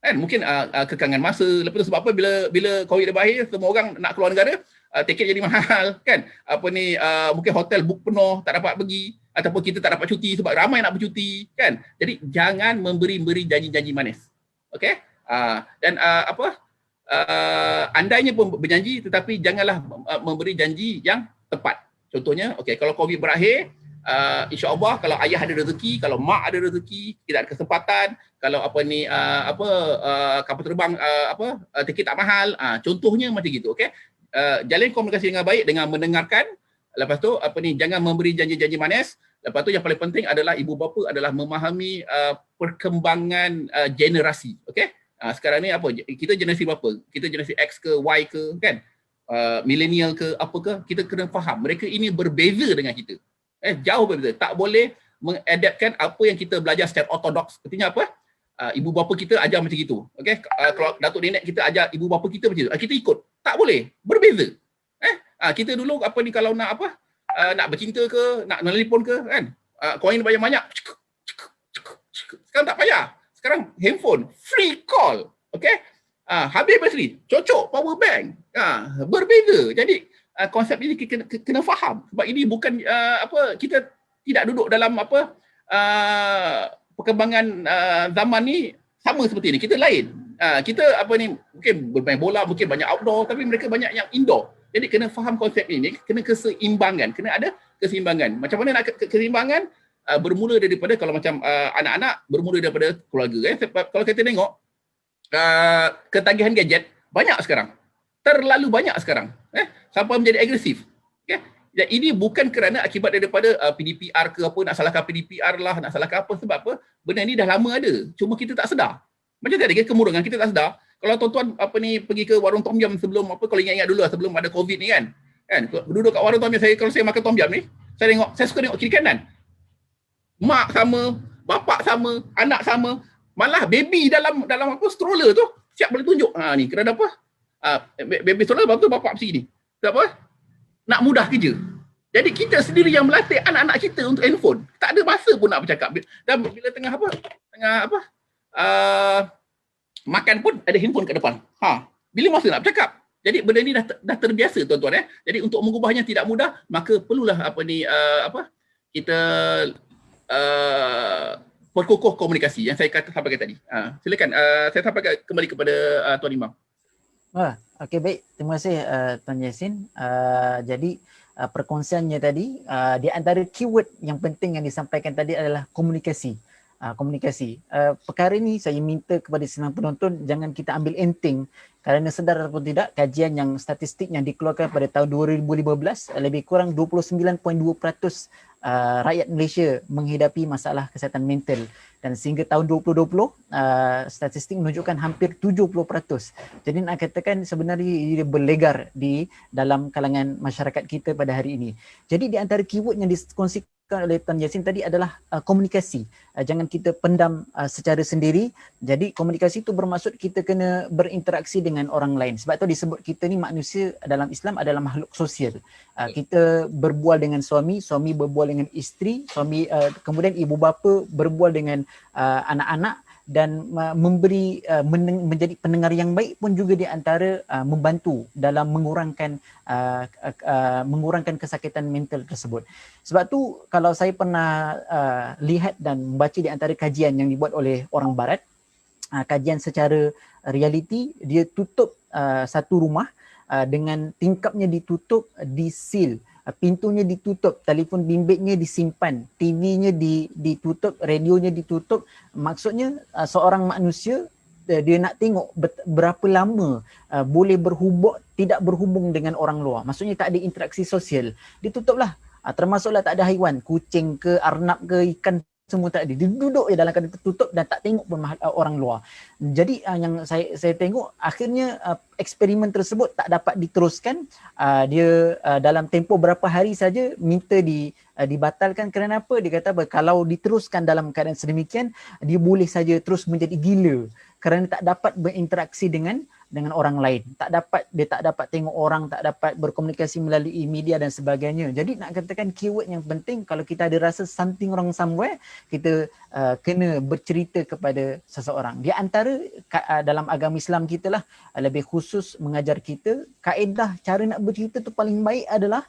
Kan? Mungkin kekangan masa. Lepas tu sebab apa, bila COVID dah berakhir, semua orang nak keluar negara, tiket jadi mahal. Kan? Mungkin hotel book penuh, tak dapat pergi. Ataupun kita tak dapat cuti sebab ramai nak bercuti. Kan? Jadi, jangan memberi janji-janji manis. Okey? Andainya pun berjanji, tetapi janganlah memberi janji yang tepat. Contohnya, okey, kalau COVID berakhir, insya-Allah kalau ayah ada rezeki, kalau mak ada rezeki, kita ada kesempatan, kalau kapal terbang tiket tak mahal, contohnya macam gitu, okey. Jalin komunikasi dengan baik dengan mendengarkan, lepas tu jangan memberi janji-janji manis. Lepas tu yang paling penting adalah ibu bapa adalah memahami perkembangan generasi, okey. Sekarang ni kita generasi berapa? Kita generasi X ke Y ke, kan? Milenial ke apa ke, kita kena faham mereka ini berbeza dengan kita. Jauh berbeza. Tak boleh mengadaptkan apa yang kita belajar secara ortodoks. Artinya apa? Ibu bapa kita ajar macam gitu. Okey, kalau datuk nenek kita ajar ibu bapa kita macam itu, kita ikut. Tak boleh. Berbeza. Kita dulu kalau nak nak bercinta ke, nak nelefon ke, kan? Koin banyak-banyak. Sekarang tak payah. Sekarang handphone, free call. Okey? Habis bateri, cocok power bank. Berbeza. Jadi konsep ini kena faham sebab ini bukan kita tidak duduk dalam perkembangan zaman ni sama seperti ini. Kita lain. Kita mungkin bermain bola, mungkin banyak outdoor, tapi mereka banyak yang indoor. Jadi kena faham konsep ini, kena keseimbangan, kena ada keseimbangan. Macam mana nak keseimbangan? Bermula daripada kalau macam anak-anak bermula daripada keluarga. Kalau kita tengok ketagihan gadget banyak sekarang, terlalu banyak sekarang, sampai menjadi agresif. Dan ini bukan kerana akibat daripada PDPR ke apa, nak salahkan PDPR lah, nak salahkan apa, sebab apa, benda ni dah lama ada, cuma kita tak sedar. Macam tadi kemurungan, kita tak sedar. Kalau tuan-tuan pergi ke warung tom yum sebelum kalau ingat-ingat dulu sebelum ada COVID ni kan duduk kat warung tom yum, kalau saya makan tom yum ni, saya suka tengok kiri kanan, mak sama, bapak sama, anak sama. Malah baby dalam stroller tu siap boleh tunjuk. Ni kerana apa? Baby stroller, lepas tu bapak mesti ni. Sebab apa? Nak mudah kerja. Jadi kita sendiri yang melatih anak-anak kita untuk handphone. Tak ada masa pun nak bercakap. Dan bila tengah makan pun ada handphone kat depan. Bila masa nak bercakap? Jadi benda ni dah terbiasa, tuan-tuan. Jadi untuk mengubahnya tidak mudah, maka perlulah kita perkukuh komunikasi yang saya sampaikan tadi. Silakan saya sampaikan kembali kepada Tuan Imam. Okey, baik. Terima kasih Tuan Yasin. Jadi perkongsiannya tadi, di antara keyword yang penting yang disampaikan tadi adalah komunikasi. Perkara ini saya minta kepada senang penonton jangan kita ambil enteng, kerana sedar ataupun tidak, kajian yang statistik yang dikeluarkan pada tahun 2015 lebih kurang 29.2% rakyat Malaysia menghidapi masalah kesihatan mental, dan sehingga tahun 2020 statistik menunjukkan hampir 70%. Jadi nak katakan sebenarnya ia berlegar di dalam kalangan masyarakat kita pada hari ini. Jadi di antara keyword yang dikongsikan oleh Tuan Yasin tadi adalah komunikasi. Jangan kita pendam secara sendiri. Jadi komunikasi itu bermaksud kita kena berinteraksi dengan orang lain. Sebab tu disebut kita ni manusia dalam Islam adalah makhluk sosial. Kita berbual dengan suami, suami berbual dengan isteri, suami kemudian ibu bapa berbual dengan anak-anak, dan memberi menjadi pendengar yang baik pun juga di antara membantu dalam mengurangkan kesakitan mental tersebut. Sebab tu kalau saya pernah lihat dan membaca di antara kajian yang dibuat oleh orang barat, kajian secara realiti, dia tutup satu rumah dengan tingkapnya ditutup, disil, pintunya ditutup, telefon bimbitnya disimpan, TV-nya ditutup, radionya ditutup. Maksudnya seorang manusia dia nak tengok berapa lama boleh tidak berhubung dengan orang luar. Maksudnya tak ada interaksi sosial. Ditutuplah. Termasuklah tak ada haiwan, kucing ke, arnab ke, ikan, semua tak ada. Dia duduk je dalam keadaan tertutup dan tak tengok pun orang luar. Jadi yang saya tengok akhirnya eksperimen tersebut tak dapat diteruskan. Dia dalam tempoh berapa hari saja minta dibatalkan. Kerana apa? Dia kata kalau diteruskan dalam keadaan sedemikian, dia boleh saja terus menjadi gila kerana tak dapat berinteraksi dengan orang lain. Dia tak dapat tengok orang, tak dapat berkomunikasi melalui media dan sebagainya. Jadi nak katakan keyword yang penting, kalau kita ada rasa something wrong somewhere, kita kena bercerita kepada seseorang. Di antara dalam agama Islam kita lah, lebih khusus mengajar kita kaedah cara nak bercerita tu paling baik adalah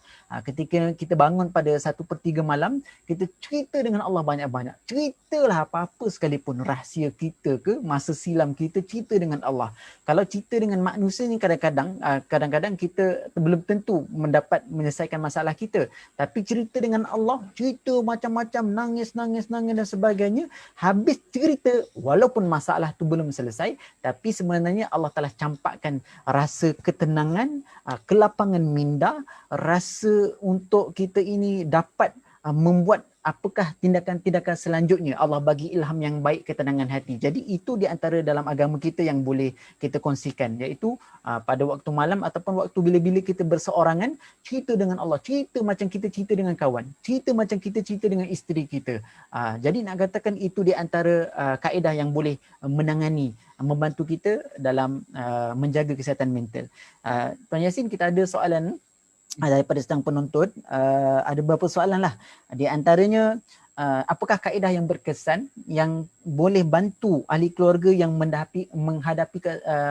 ketika kita bangun pada 1/3 malam, kita cerita dengan Allah banyak-banyak. Ceritalah apa-apa sekalipun, rahsia kita ke, masa silam kita, cerita dengan Allah. Kalau cerita dengan manusia ni kadang-kadang kita belum tentu mendapat menyelesaikan masalah kita. Tapi cerita dengan Allah, cerita macam-macam, nangis dan sebagainya. Habis cerita, walaupun masalah tu belum selesai, tapi sebenarnya Allah telah campakkan rasa ketenangan, kelapangan minda, rasa untuk kita ini dapat membuat apakah tindakan-tindakan selanjutnya. Allah bagi ilham yang baik, ketenangan hati. Jadi itu di antara dalam agama kita yang boleh kita kongsikan, iaitu pada waktu malam ataupun waktu bila-bila kita berseorangan, cerita dengan Allah, cerita macam kita cerita dengan kawan, cerita macam kita cerita dengan isteri kita. Jadi nak katakan itu di antara kaedah yang boleh menangani, membantu kita dalam menjaga kesihatan mental. Tuan Yasin, kita ada soalan daripada sedang penonton. Ada beberapa soalan lah. Di antaranya, apakah kaedah yang berkesan yang boleh bantu ahli keluarga yang menghadapi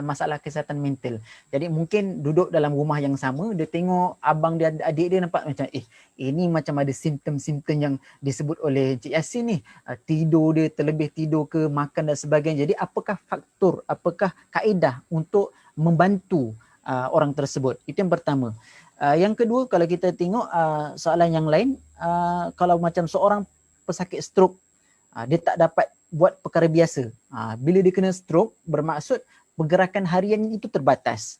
masalah kesihatan mental? Jadi mungkin duduk dalam rumah yang sama, dia tengok abang dia, adik dia nampak macam ini macam ada simptom-simptom yang disebut oleh Encik Yasin ni. Tidur dia, terlebih tidur ke, makan dan sebagainya. Jadi apakah faktor, apakah kaedah untuk membantu orang tersebut? Itu yang pertama. Yang kedua, kalau kita tengok soalan yang lain, kalau macam seorang pesakit stroke, dia tak dapat buat perkara biasa. Bila dia kena stroke, bermaksud pergerakan harian itu terbatas.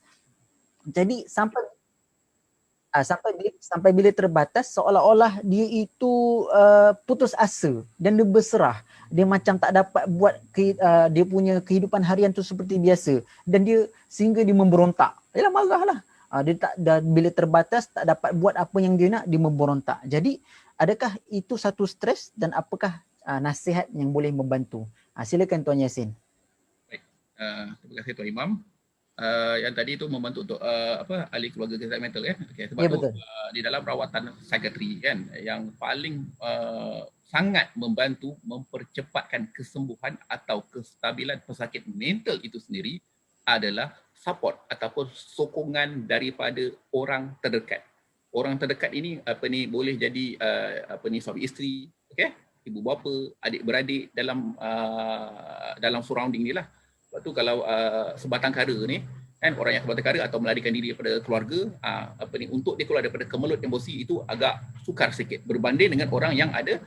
Jadi sampai bila terbatas, seolah-olah dia itu putus asa dan dia berserah. Dia macam tak dapat buat dia punya kehidupan harian tu seperti biasa, dan dia sehingga dia memberontak. Yalah, marahlah. Bila terbatas, tak dapat buat apa yang dia nak, dia memberontak. Jadi adakah itu satu stres, dan apakah nasihat yang boleh membantu? Silakan Tuan Yasin. Baik, terima kasih Tuan Imam. Yang tadi itu membantu untuk ahli keluarga kesihatan mental ya. Okay, sebab Ya, tu betul. Di dalam rawatan psikiatri kan, yang paling sangat membantu mempercepatkan kesembuhan atau kestabilan pesakit mental itu sendiri adalah support ataupun sokongan daripada orang terdekat. Orang terdekat ini boleh jadi suami isteri, okey, ibu bapa, adik beradik dalam surrounding ni lah. Sebab tu kalau sebatang kara ni kan, orang yang sebatang kara atau melarikan diri daripada keluarga, untuk dia keluar daripada kemelut emosi itu agak sukar sikit berbanding dengan orang yang ada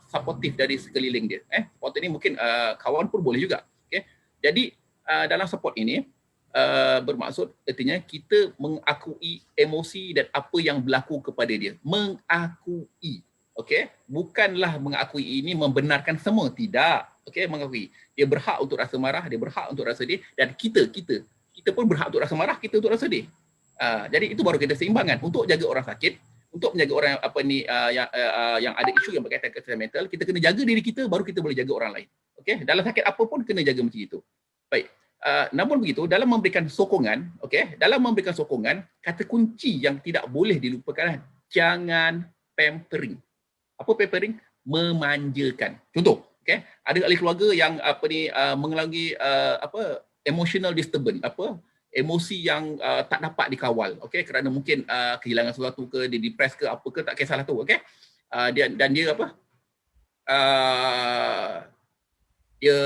supportive dari sekeliling dia. Waktu ni mungkin kawan pun boleh juga. Okey. Jadi dalam support ini bermaksud artinya kita mengakui emosi dan apa yang berlaku kepada dia. Mengakui. Okey, bukanlah mengakui ini membenarkan semua, tidak. Okey, mengakui. Dia berhak untuk rasa marah, dia berhak untuk rasa sedih, dan kita pun berhak untuk rasa marah, kita untuk rasa sedih. Jadi itu baru kita seimbangkan. Untuk jaga orang sakit, untuk menjaga orang yang ada isu yang berkaitan kesihatan mental, kita kena jaga diri kita baru kita boleh jaga orang lain. Okey, dalam sakit apa pun kena jaga macam itu. Baik. Namun begitu, dalam memberikan sokongan, kata kunci yang tidak boleh dilupakan, jangan pampering. Apa pampering? Memanjakan. Contoh, ada ahli keluarga yang mengalami emotional disturbance, emosi yang tak dapat dikawal, kerana mungkin kehilangan sesuatu ke, dia depres ke, apa ke, tak kisahlah tu, dia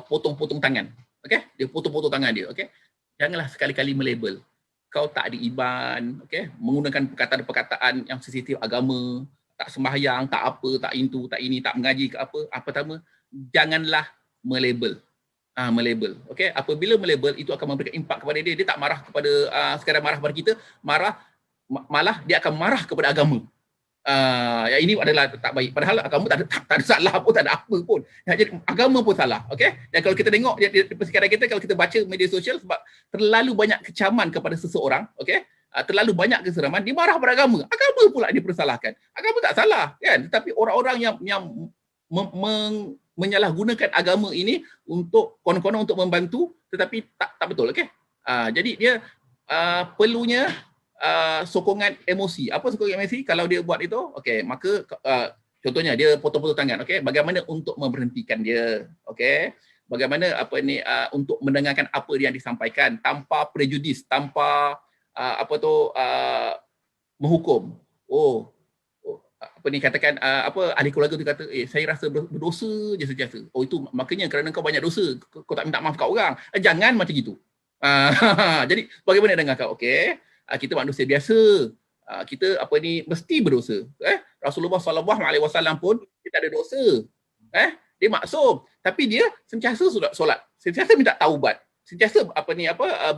potong-potong tangan, dia potong-potong tangan dia, janganlah sekali-kali melabel. Kau tak ada iman, menggunakan perkataan-perkataan yang sensitif agama, tak sembahyang, tak apa, tak intu, tak ini, tak mengaji ke apa pertama, janganlah melabel. Melabel. Apabila melabel, itu akan memberikan impak kepada dia. Dia tak marah kepada sekadar marah kepada kita, malah dia akan marah kepada agama. Yang ini adalah tak baik. Padahal agama tak ada salah pun, tak ada apa pun. Jadi agama pun salah. Dan kalau kita tengok di persekitaran kita, kalau kita baca media sosial, sebab terlalu banyak kecaman kepada seseorang, terlalu banyak keseraman, dia marah pada agama. Agama pula dipersalahkan. Agama tak salah, kan? Tetapi orang-orang yang menyalahgunakan agama ini untuk konon-konon untuk membantu, tetapi tak betul, jadi dia perlunya sokongan emosi. Apa sokongan emosi? Kalau dia buat itu, maka contohnya dia potong-potong tangan, bagaimana untuk memberhentikan dia, bagaimana untuk mendengarkan apa yang disampaikan tanpa prejudis, tanpa menghukum. Katakan ahli keluarga tu kata, saya rasa berdosa je sentiasa. Itu makanya kerana kau banyak dosa, kau tak minta maaf kat orang. Jangan macam gitu. Jadi bagaimana dengan kau? Kita manusia biasa. Kita mesti berdosa. Rasulullah SAW pun dia tak ada dosa. Dia maksum, tapi dia sentiasa solat, sentiasa minta taubat, sentiasa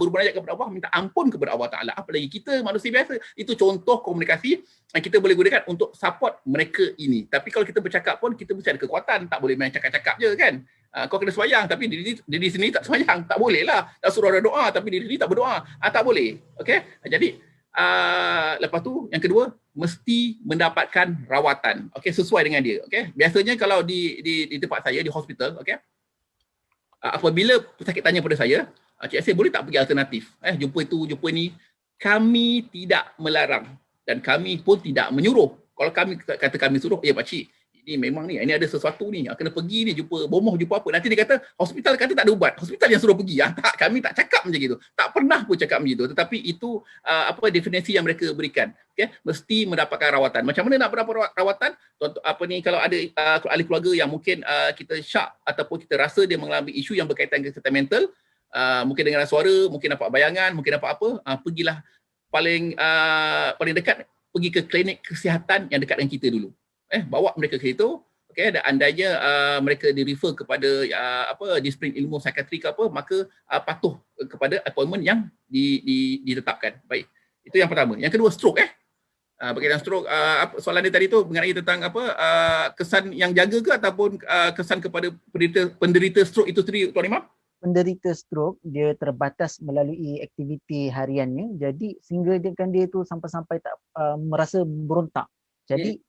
berhubung kepada Allah, minta ampun kepada Allah Taala. Apalagi kita manusia biasa. Itu contoh komunikasi yang kita boleh gunakan untuk support mereka ini. Tapi kalau kita bercakap pun, kita mesti ada kekuatan, tak boleh main cakap-cakap je, kan. Kau kena sembahyang tapi diri sendiri tak sembahyang, tak boleh lah. Dah suruh ada doa tapi diri sendiri tak berdoa, tak boleh. Jadi lepas tu yang kedua, mesti mendapatkan rawatan, sesuai dengan dia. Biasanya kalau di tempat saya di hospital, apabila pesakit tanya pada saya, Cik Yasir boleh tak pergi alternatif, jumpa itu, jumpa ni, kami tidak melarang dan kami pun tidak menyuruh. Kalau kami suruh, pakcik, ini memang ni, ini ada sesuatu ni, kena pergi ni, jumpa bomoh, jumpa apa, nanti dia kata hospital kata tak ada ubat, hospital yang suruh pergi. Tak, kami tak cakap macam itu, tak pernah pun cakap macam itu. Tetapi itu definisi yang mereka berikan, mesti mendapatkan rawatan. Macam mana nak mendapat rawatan? Kalau ada ahli keluarga yang mungkin kita syak ataupun kita rasa dia mengalami isu yang berkaitan dengan kesihatan mental, mungkin dengar suara, mungkin dapat bayangan, mungkin dapat apa, pergilah paling dekat, pergi ke klinik kesihatan yang dekat dengan kita dulu. Bawa mereka ke situ, dan andainya mereka di-refer kepada disiplin ilmu psikiatri ke apa, maka patuh kepada appointment yang ditetapkan. Baik. Itu yang pertama. Yang kedua, stroke. Berkaitan stroke, soalan dia tadi tu mengenai tentang kesan yang jaga ke ataupun kesan kepada penderita stroke itu sendiri, Tuan Imam? Penderita stroke dia terbatas melalui aktiviti hariannya, jadi sehingga dia tu sampai-sampai tak merasa berontak. Jadi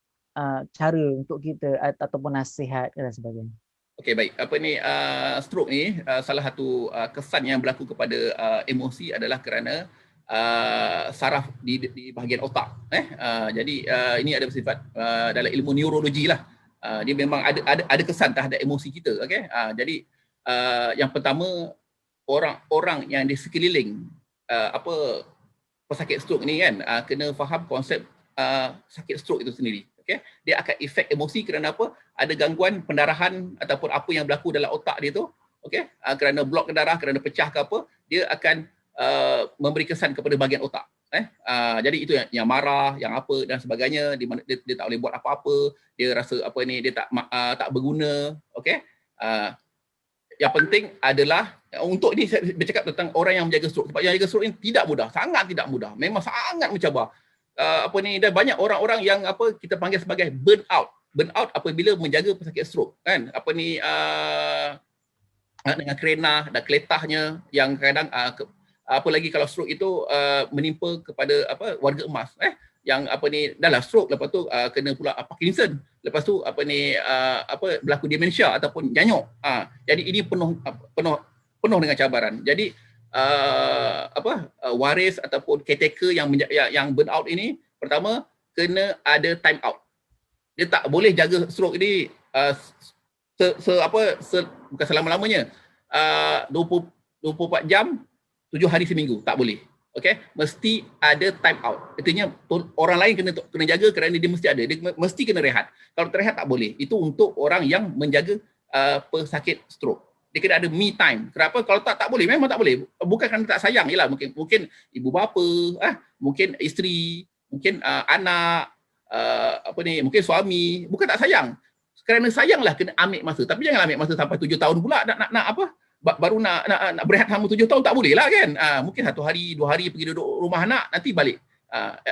cara untuk kita ataupun nasihat dan sebagainya. Okey, baik. Stroke ni salah satu kesan yang berlaku kepada emosi adalah kerana saraf di bahagian otak. Jadi ini ada bersifat dalam ilmu neurologi lah. Dia memang ada kesan terhadap emosi kita. Jadi yang pertama, orang-orang yang di sekeliling pesakit stroke ni kan, kena faham konsep sakit stroke itu sendiri. Dia akan efek emosi kerana apa? Ada gangguan pendarahan ataupun apa yang berlaku dalam otak dia tu, kerana blok darah, kerana pecah ke apa, dia akan memberi kesan kepada bahagian otak. Jadi itu yang marah, yang apa dan sebagainya, di mana dia tak boleh buat apa-apa, dia rasa dia tak berguna. Yang penting adalah untuk ini saya bercakap tentang orang yang menjaga stroke. Sebab yang menjaga stroke ini tidak mudah, sangat tidak mudah. Memang sangat mencabar. Dan banyak orang-orang yang kita panggil sebagai burn out apabila menjaga pesakit stroke, kan. Dengan kerenah dan keletahnya yang kadang apa lagi kalau stroke itu menimpa kepada warga emas, yang dah lah stroke, lepas tu kena pula Parkinson, lepas tu berlaku demensia ataupun nyanyuk. Jadi ini penuh dengan cabaran. Jadi waris ataupun caretaker yang burn out ini, pertama kena ada time out. Dia tak boleh jaga stroke ini bukan selama-lamanya. 24 jam 7 hari seminggu, tak boleh. Okey, mesti ada time out. Artinya orang lain kena jaga kerana dia mesti ada. Dia mesti kena rehat. Kalau terrehat tak boleh. Itu untuk orang yang menjaga pesakit stroke. Dia kena ada me time. Kenapa? Kalau tak boleh. Memang tak boleh. Bukan kerana tak sayang. Yalah, mungkin ibu bapa, mungkin isteri, mungkin anak, mungkin suami. Bukan tak sayang. Kerana sayanglah kena ambil masa. Tapi jangan ambil masa sampai 7 tahun pula baru nak berehat selama 7 tahun, tak boleh lah kan. Mungkin 1 hari 2 hari pergi duduk rumah anak, nanti balik.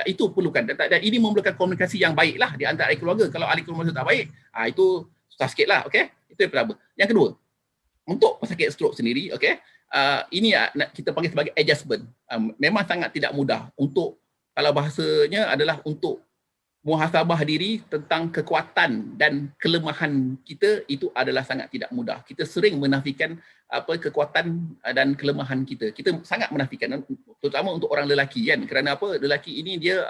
Itu perlukan, dan ini memerlukan komunikasi yang baik lah di antara ahli keluarga. Kalau ahli keluarga tak baik, itu susah sikit lah. Okay? Itu yang pertama. Yang kedua, untuk pesakit stroke sendiri, okay, ini kita panggil sebagai adjustment. Memang sangat tidak mudah untuk, kalau bahasanya adalah untuk muhasabah diri tentang kekuatan dan kelemahan kita, itu adalah sangat tidak mudah. Kita sering menafikan kekuatan dan kelemahan kita. Kita sangat menafikan, terutama untuk orang lelaki kan. Kerana lelaki ini dia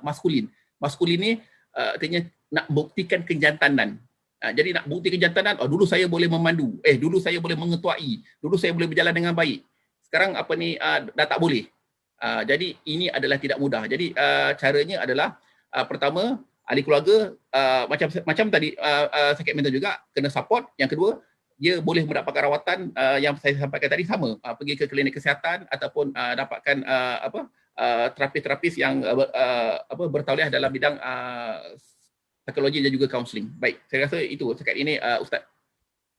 maskulin. Maskulin ni artinya nak buktikan kejantanan. Jadi nak bukti kejantanan, dulu saya boleh memandu, dulu saya boleh mengetuai, dulu saya boleh berjalan dengan baik. Sekarang dah tak boleh. Jadi ini adalah tidak mudah. Jadi caranya adalah pertama, ahli keluarga macam tadi sakit mental juga kena support. Yang kedua, dia boleh mendapatkan rawatan yang saya sampaikan tadi, sama pergi ke klinik kesihatan ataupun dapatkan terapis-terapis yang bertauliah dalam bidang psikologi dan juga kaunseling. Baik, saya rasa itu setakat ini, Ustaz.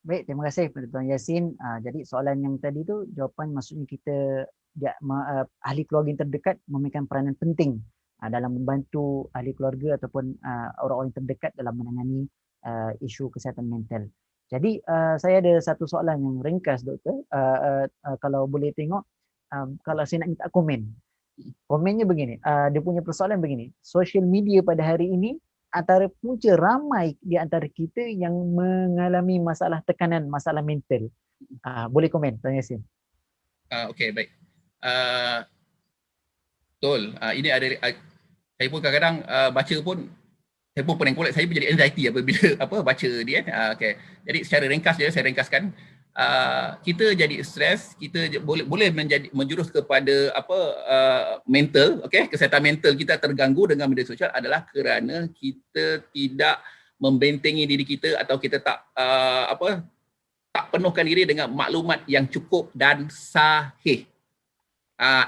Baik, terima kasih kepada Tuan Yassin. Jadi soalan yang tadi tu, jawapan maksudnya kita ahli keluarga yang terdekat memainkan peranan penting dalam membantu ahli keluarga ataupun orang-orang terdekat dalam menangani isu kesihatan mental. Jadi saya ada satu soalan yang ringkas, Doktor. Kalau boleh tengok, kalau saya nak minta komen. Komennya begini, dia punya persoalan begini. Social media pada hari ini antara punca ramai di antara kita yang mengalami masalah tekanan, masalah mental. Boleh komen, Tuan Yassin. Okey, baik. Betul. Ini ada, saya pun kadang-kadang baca pun, saya pun pening kulit, saya pun jadi anxiety apabila baca dia kan. Okay. Jadi secara ringkas je, saya ringkaskan, kita jadi stres, kita boleh menjurus kepada mental, okay? Kesihatan mental kita terganggu dengan media sosial adalah kerana kita tidak membentengi diri kita, atau kita tak penuhkan diri dengan maklumat yang cukup dan sahih.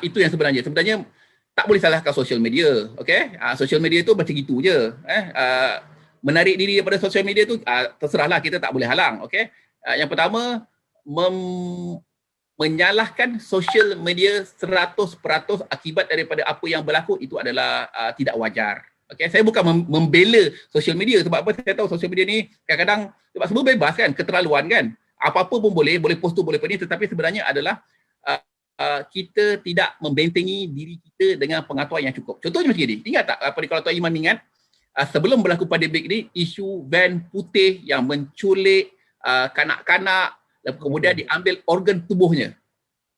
Itu yang sebenarnya tak boleh salahkan social media, okay? Social media tu macam gitu je. Menarik diri daripada social media tu terserahlah, kita tak boleh halang, okay? Yang pertama, menyalahkan social media 100% akibat daripada apa yang berlaku itu adalah tidak wajar. Okay? Saya bukan membela social media, sebab apa, saya tahu social media ni kadang-kadang sebab semua bebas kan, keterlaluan kan. Apa-apa pun boleh post tu, boleh ni, tetapi sebenarnya adalah kita tidak membentengi diri kita dengan pengetahuan yang cukup. Contohnya macam ni, ingat tak kalau Tuan Iman ingat, sebelum berlaku pandemik ni, isu van putih yang menculik kanak-kanak, kemudian diambil organ tubuhnya.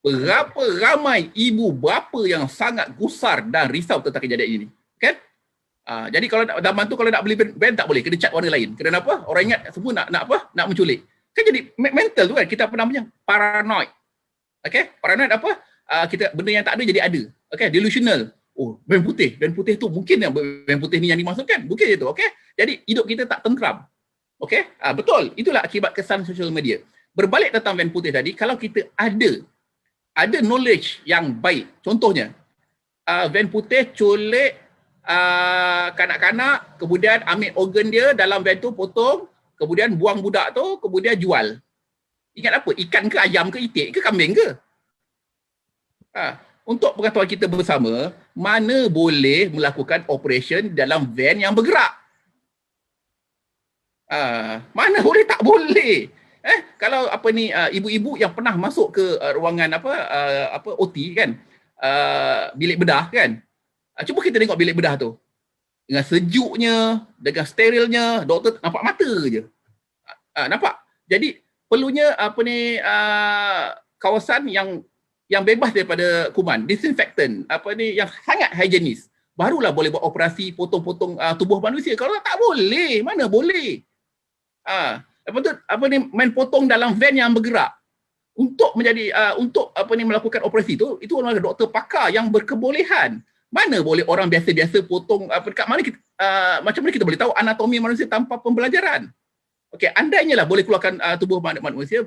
Berapa ramai ibu bapa yang sangat gusar dan risau tentang kejadian ini, kan? Jadi kalau zaman tu kalau nak beli van tak boleh, kena cat warna lain. Kenapa? Orang ingat semua nak menculik. Kan jadi mental tu kan, kita namanya paranoid. Okey, paranoid apa? Kita benda yang tak ada jadi ada. Okey, delusional. Van putih tu mungkin yang van putih ni yang dimaksudkan. Mungkin je tu, okey? Jadi hidup kita tak tentram. Okey? Betul. Itulah akibat kesan social media. Berbalik tentang van putih tadi, kalau kita ada knowledge yang baik. Contohnya, van putih culik kanak-kanak, kemudian ambil organ dia dalam van tu, potong, kemudian buang budak tu, kemudian jual. Ingat apa? Ikan ke, ayam ke, itik ke, kambing ke? Untuk pengetahuan kita bersama, mana boleh melakukan operation dalam van yang bergerak? Mana boleh, tak boleh. Kalau ibu-ibu yang pernah masuk ke ruangan OT kan, bilik bedah kan, cuba kita tengok bilik bedah tu. dengan sejuknya, dengan sterilnya, doktor nampak mata je. Nampak? Jadi perlunya kawasan yang bebas daripada kuman, disinfektan, yang sangat higienis. Barulah boleh buat operasi potong-potong tubuh manusia. Kalau tak boleh, mana boleh. Lepas tu main potong dalam van yang bergerak untuk menjadi melakukan operasi itu adalah doktor pakar yang berkebolehan. Mana boleh orang biasa-biasa potong dekat mana kita, macam mana kita boleh tahu anatomi manusia tanpa pembelajaran? Okey, andainya lah boleh keluarkan tubuh manusia,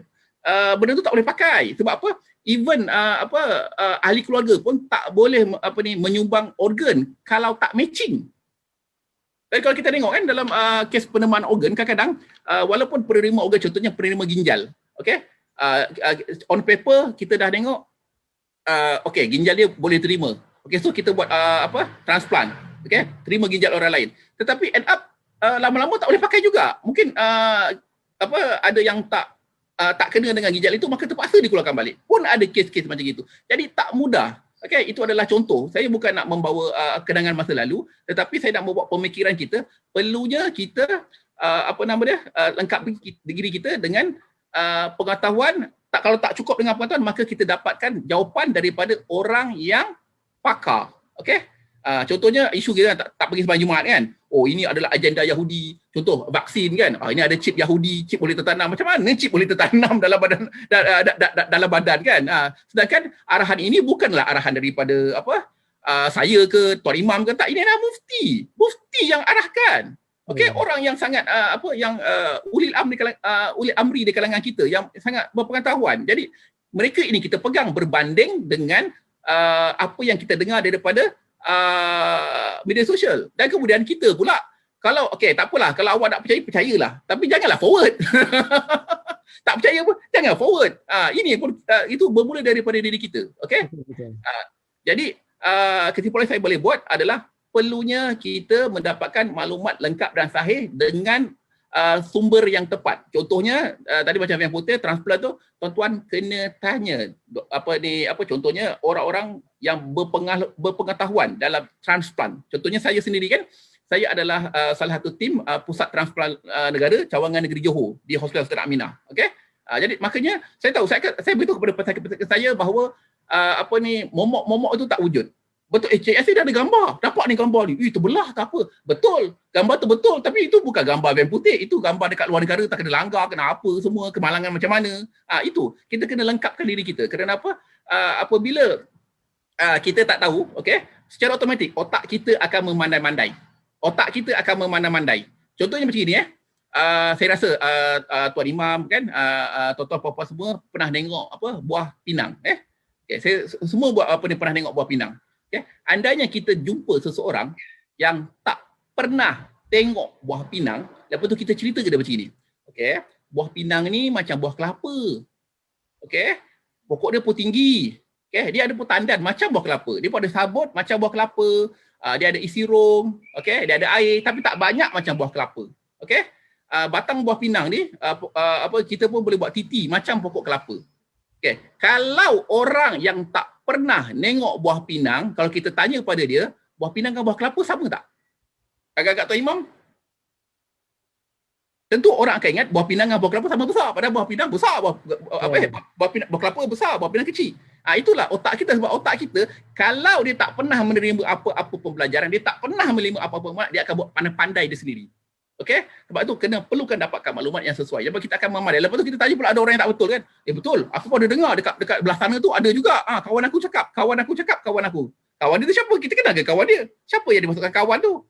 benda tu tak boleh pakai. Sebab apa? Even ahli keluarga pun tak boleh menyumbang organ kalau tak matching. Dan kalau kita tengok kan dalam kes penerimaan organ, kadang-kadang walaupun penerima organ, contohnya penerima ginjal, okey, on paper kita dah tengok okey, ginjal dia boleh terima. Okey, so kita buat transplant, okey, terima ginjal orang lain. Tetapi end up lama-lama tak boleh pakai juga. Mungkin ada yang tak kena dengan ginjal itu, maka terpaksa dikeluarkan balik. Pun ada kes-kes macam itu. Jadi tak mudah. Okey, itu adalah contoh. Saya bukan nak membawa kenangan masa lalu, tetapi saya nak membawa pemikiran kita, perlunya kita lengkapi diri kita dengan pengetahuan. Kalau tak cukup dengan pengetahuan, maka kita dapatkan jawapan daripada orang yang pakar. Okey? Contohnya isu kita tak pergi sembahyang Jumaat kan. Oh, ini adalah agenda Yahudi. Contoh vaksin kan. Ini ada chip Yahudi, chip boleh tertanam. Macam mana chip boleh tertanam dalam badan dalam badan kan? Sedangkan arahan ini bukanlah arahan daripada saya ke Tuan Imam ke, tak. Ini adalah mufti yang arahkan. Okey, orang yang sangat ulil amri di kalangan kita yang sangat berpengetahuan. Jadi mereka ini kita pegang berbanding dengan apa yang kita dengar daripada media sosial. Dan kemudian kita pula, kalau tak apalah, kalau awak nak percaya, percayalah, tapi janganlah forward. Tak percaya pun jangan forward. Ini pun itu bermula daripada diri kita. Okey? Jadi kesimpulan saya boleh buat adalah perlunya kita mendapatkan maklumat lengkap dan sahih dengan sumber yang tepat. Contohnya tadi macam yang putih transplant tu, tuan-tuan kena tanya contohnya orang-orang yang berpengetahuan dalam transplant. Contohnya saya sendiri kan, saya adalah salah satu tim pusat transplant negara Cawangan Negeri Johor di Hospital Sultan Aminah. Okey? Jadi makanya saya tahu, saya beritahu kepada pesakit-pesakit saya bahawa momok itu tak wujud. Betul, HCSC dah ada gambar. Dapat ni gambar ni. Terbelah tak apa. Betul. Gambar tu betul. Tapi itu bukan gambar van putih. Itu gambar dekat luar negara, tak kena langgar, kena apa semua, kemalangan macam mana. Itu. Kita kena lengkapkan diri kita. Kerana apa? Apabila kita tak tahu, okey, secara automatik otak kita akan memandai-mandai. Contohnya macam ni saya rasa Tuan Imam kan, tuan-tuan puan-puan semua pernah tengok buah pinang. Okay, saya semua pernah tengok buah pinang. Okay. Andainya kita jumpa seseorang yang tak pernah tengok buah pinang, lepas tu kita cerita ke dia macam ni. Okay. Buah pinang ni macam buah kelapa. Okay. Pokok dia pun tinggi. Okay. Dia ada pun tandan macam buah kelapa. Dia pun ada sabut macam buah kelapa. Dia ada isi rom. Okay. Dia ada air tapi tak banyak macam buah kelapa. Okay. Batang buah pinang ni, kita pun boleh buat titi macam pokok kelapa. Okay. Kalau orang yang tak pernah nengok buah pinang, kalau kita tanya pada dia, buah pinang dengan buah kelapa sama tak? Agak-agak Tuan Imam? Tentu orang akan ingat buah pinang dengan buah kelapa sama besar, padahal buah pinang besar, buah kelapa besar, buah pinang kecil. Itulah otak kita, sebab otak kita kalau dia tak pernah menerima apa-apa pembelajaran, dia tak pernah menerima apa-apa maklumat, dia akan buat pandai-pandai dia sendiri. Okey, sebab itu perlukan dapatkan maklumat yang sesuai. Jadi kita akan memadai. Lepas tu kita tanya pula ada orang yang tak betul kan? Betul. Aku pun ada dengar dekat belah sana tu ada juga. Kawan aku cakap. Kawan dia tu siapa? Kita kenal ke kawan dia? Siapa yang dimasukkan kawan tu?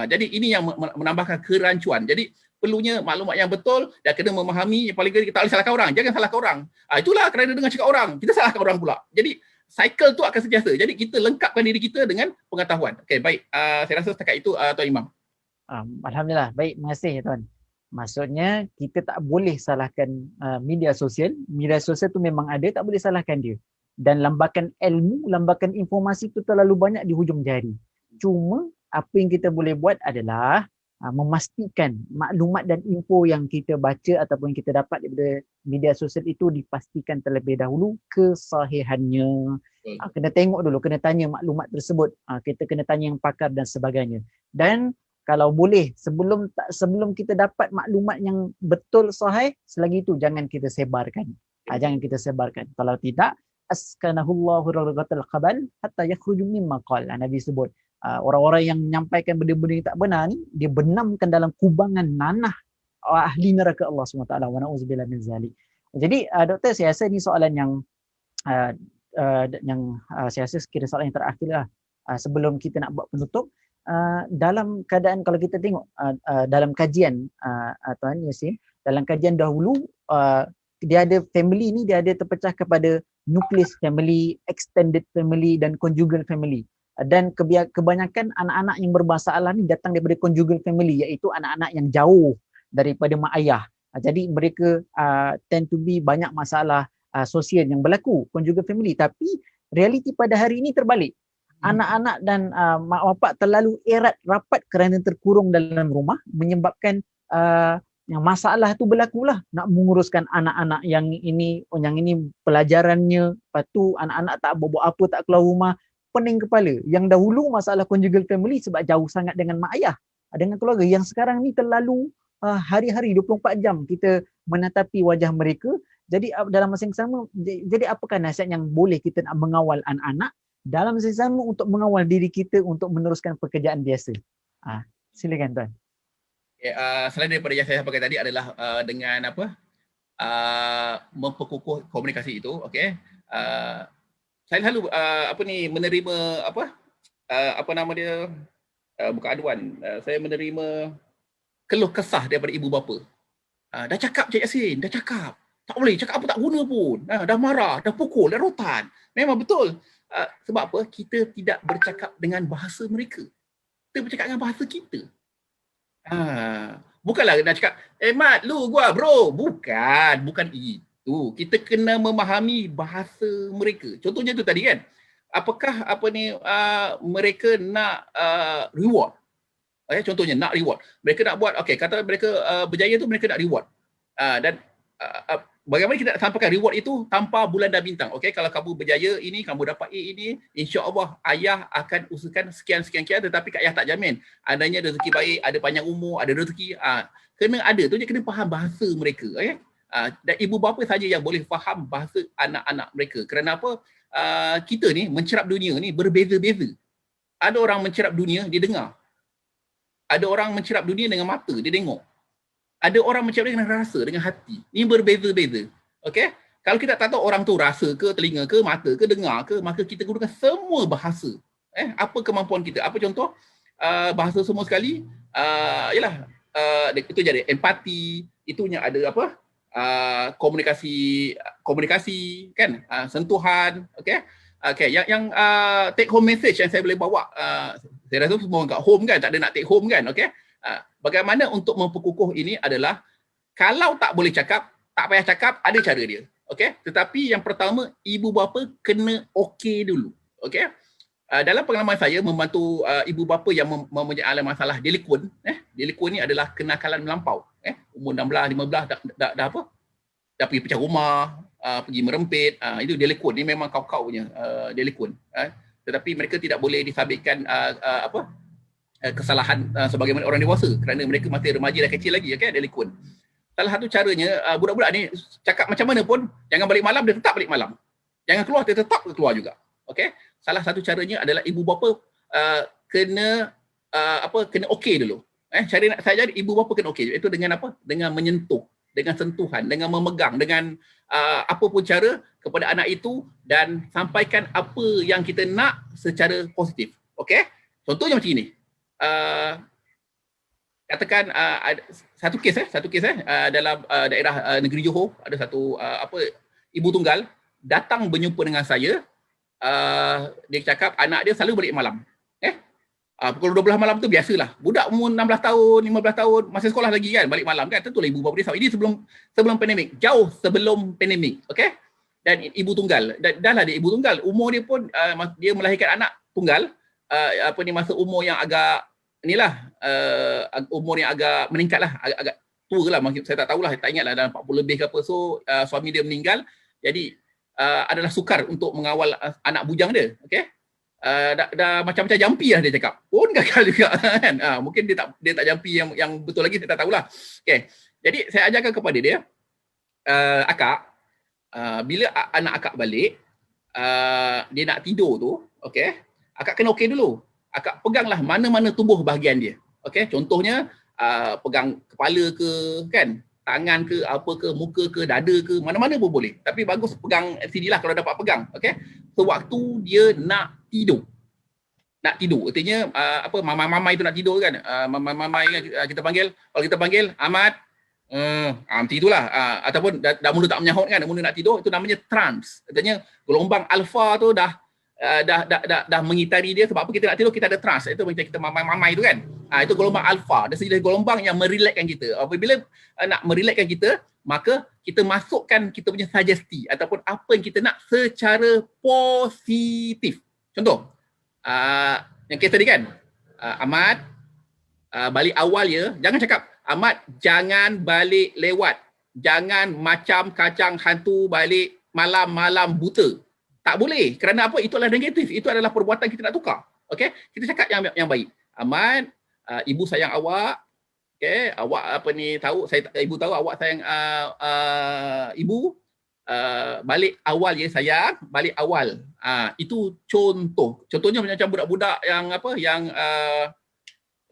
Jadi ini yang menambahkan kerancuan. Jadi perlunya maklumat yang betul dan kena memahami. Yang paling kali kita tak boleh salahkan orang. Jangan salahkan orang. Itulah kerana dengar cakap orang, kita salahkan orang pula. Jadi cycle tu akan sentiasa. Jadi kita lengkapkan diri kita dengan pengetahuan. Okey, baik. Saya rasa setakat itu Tuan Imam. Alhamdulillah, baik, terima kasih tuan. Maksudnya kita tak boleh salahkan media sosial. Media sosial tu memang ada, tak boleh salahkan dia. Dan lambakan ilmu, lambakan informasi tu terlalu banyak di hujung jari. Cuma apa yang kita boleh buat adalah memastikan maklumat dan info yang kita baca ataupun kita dapat daripada media sosial itu dipastikan terlebih dahulu kesahihannya. Kena tengok dulu, kena tanya maklumat tersebut. Kita kena tanya yang pakar dan sebagainya. Dan kalau boleh sebelum kita dapat maklumat yang betul sahih, selagi itu jangan kita sebarkan. Jangan kita sebarkan. Kalau tidak, askanahullahu raghatal qabal hatta yakhruju mimma qala. Nabi sebut orang-orang yang menyampaikan benda-benda yang tak benar ni, dia benamkan dalam kubangan nanah ahli neraka Allah SWT. Wa na'udzubillah min zalik. Jadi doktor, saya rasa ni soalan yang saya rasa sekiranya soalan yang terakhir lah sebelum kita nak buat penutup. Dalam keadaan kalau kita tengok dalam kajian Tuan Yasin, dalam kajian dahulu dia ada family ni, dia ada terpecah kepada nucleus family, extended family dan conjugal family. Dan kebanyakan anak-anak yang bermasalah ni datang daripada conjugal family, iaitu anak-anak yang jauh daripada mak ayah. Jadi mereka tend to be banyak masalah sosial yang berlaku conjugal family. Tapi realiti pada hari ini terbalik. Anak-anak dan mak bapak terlalu erat rapat kerana terkurung dalam rumah, menyebabkan yang masalah tu berlakulah. Nak menguruskan anak-anak yang ini pelajarannya, lepas tu anak-anak tak buat apa, tak keluar rumah, pening kepala. Yang dahulu masalah conjugal family sebab jauh sangat dengan mak ayah, dengan keluarga. Yang sekarang ni terlalu hari-hari 24 jam kita menatapi wajah mereka. Jadi dalam masa yang sama, jadi apakah nasihat yang boleh kita nak mengawal anak-anak dalam masa yang sama untuk mengawal diri kita untuk meneruskan pekerjaan biasa? Silakan Tuan. Selain daripada yang saya sampaikan tadi adalah dengan memperkukuh komunikasi itu, okey. Saya selalu menerima bukan aduan, saya menerima keluh kesah daripada ibu bapa. Dah cakap Cik Yasin, dah cakap. Tak boleh, cakap apa tak guna pun. Dah marah, dah pukul, dah rotan. Memang betul. Sebab apa? Kita tidak bercakap dengan bahasa mereka. Kita bercakap dengan bahasa kita. Bukanlah nak cakap, Mat, lu gua bro. Bukan itu. Kita kena memahami bahasa mereka. Contohnya tu tadi kan. Apakah mereka nak reward? Contohnya nak reward. Mereka nak buat, kata mereka berjaya tu mereka nak reward. Dan bagaimana kita nak sampaikan reward itu tanpa bulan dan bintang. Kalau kamu berjaya ini, kamu dapat A ini, insya-Allah ayah akan usahakan sekian, tetapi ayah tak jamin adanya rezeki baik, ada panjang umur, ada rezeki. Kena ada tu je, kena faham bahasa mereka. Dan ibu bapa saja yang boleh faham bahasa anak-anak mereka. Kerana apa? Kita ni mencerap dunia ni berbeza-beza. Ada orang mencerap dunia, dia dengar. Ada orang mencerap dunia dengan mata, dia tengok. Ada orang mencerap dengan rasa, dengan hati. Ini berbeza-beza. Kalau kita tak tahu orang tu rasa ke, telinga ke, mata ke, dengar ke, maka kita gunakan semua bahasa. Apa kemampuan kita? Apa contoh? Bahasa semua sekali. Itu jadi empati. Itunya ada apa? Komunikasi kan? Sentuhan. Yang take home message yang saya boleh bawa. Saya rasa semua kat home kan, tak ada nak take home kan. Bagaimana untuk memperkukuh ini adalah kalau tak boleh cakap, tak payah cakap, ada cara dia. Tetapi yang pertama, ibu bapa kena dulu. Dalam pengalaman saya membantu ibu bapa yang mempunyai masalah delikuen. Delikuen ni adalah kenakalan melampau. Umur 16, 15 dah apa? Dah pergi pecah rumah, pergi merempit. Itu delikuen. Ni memang kau-kau punya delikuen. Tetapi mereka tidak boleh disabitkan kesalahan sebagaimana orang dewasa kerana mereka masih remaja dan kecil lagi, delikuen. Salah satu caranya, budak-budak ni cakap macam mana pun, jangan balik malam, dia tetap balik malam. Jangan keluar, dia tetap keluar juga. Salah satu caranya adalah ibu bapa kena dulu. Cara nak saya jadi ibu bapa kena itu dengan apa? Dengan menyentuh, dengan sentuhan, dengan memegang, dengan apa pun cara kepada anak itu dan sampaikan apa yang kita nak secara positif. Contohnya macam ini. Katakan satu kes dalam daerah negeri Johor ada satu ibu tunggal datang berjumpa dengan saya. Dia cakap anak dia selalu balik malam. Pukul 12 malam tu biasalah. Budak umur 16 tahun, 15 tahun masih sekolah lagi kan, balik malam kan. Tentulah ibu bapa dia tahu. Ini sebelum pandemik, jauh sebelum pandemik. Dan ibu tunggal. Dah lah dia ibu tunggal. Umur dia pun dia melahirkan anak tunggal. Masa umur yang agak inilah umur yang agak meningkat lah, agak tua lah, saya tak tahulah, tak ingat lah, dalam 40 lebih ke apa. So suami dia meninggal, jadi adalah sukar untuk mengawal anak bujang dia. Okay? Dah macam-macam jampi lah dia cakap. Pun gagal juga kan. Mungkin dia tak jampi yang betul lagi, saya tak tahulah. Okay. Jadi saya ajarkan kepada dia, akak, bila anak akak balik, dia nak tidur tu, okay, akak kena okey dulu. Akak peganglah mana-mana tubuh bahagian dia. Okay, contohnya pegang kepala ke, kan, tangan ke, apa ke, muka ke, dada ke, mana-mana pun boleh. Tapi bagus pegang sini lah kalau dapat pegang. Okay, sewaktu dia nak tidur. Nak tidur, artinya mamai itu nak tidur kan. Mamai kita panggil, kalau kita panggil Ahmad, macam itulah. Ataupun dah mula tak menyahut kan, dah mula nak tidur, itu namanya trance. Artinya gelombang alfa tu dah mengitari dia. Sebab apa kita nak tidur, kita ada trance. Itu macam kita mamai itu kan. Itu gelombang alfa. Dia sejenis gelombang yang merelaxkan kita. Apabila nak merelaxkan kita, maka kita masukkan kita punya sugesti ataupun apa yang kita nak secara positif. Contoh, yang kes tadi kan, Ahmad, balik awal ya, jangan cakap Ahmad jangan balik lewat, jangan macam kacang hantu balik malam-malam buta. Tak boleh, kerana apa? Itu adalah negatif, itu adalah perbuatan kita nak tukar. Okey, kita cakap yang baik. Ahmad, ibu sayang awak. Okey, awak tahu, ibu tahu awak sayang ibu. Balik awal ya sayang, balik awal. Itu contohnya macam budak-budak yang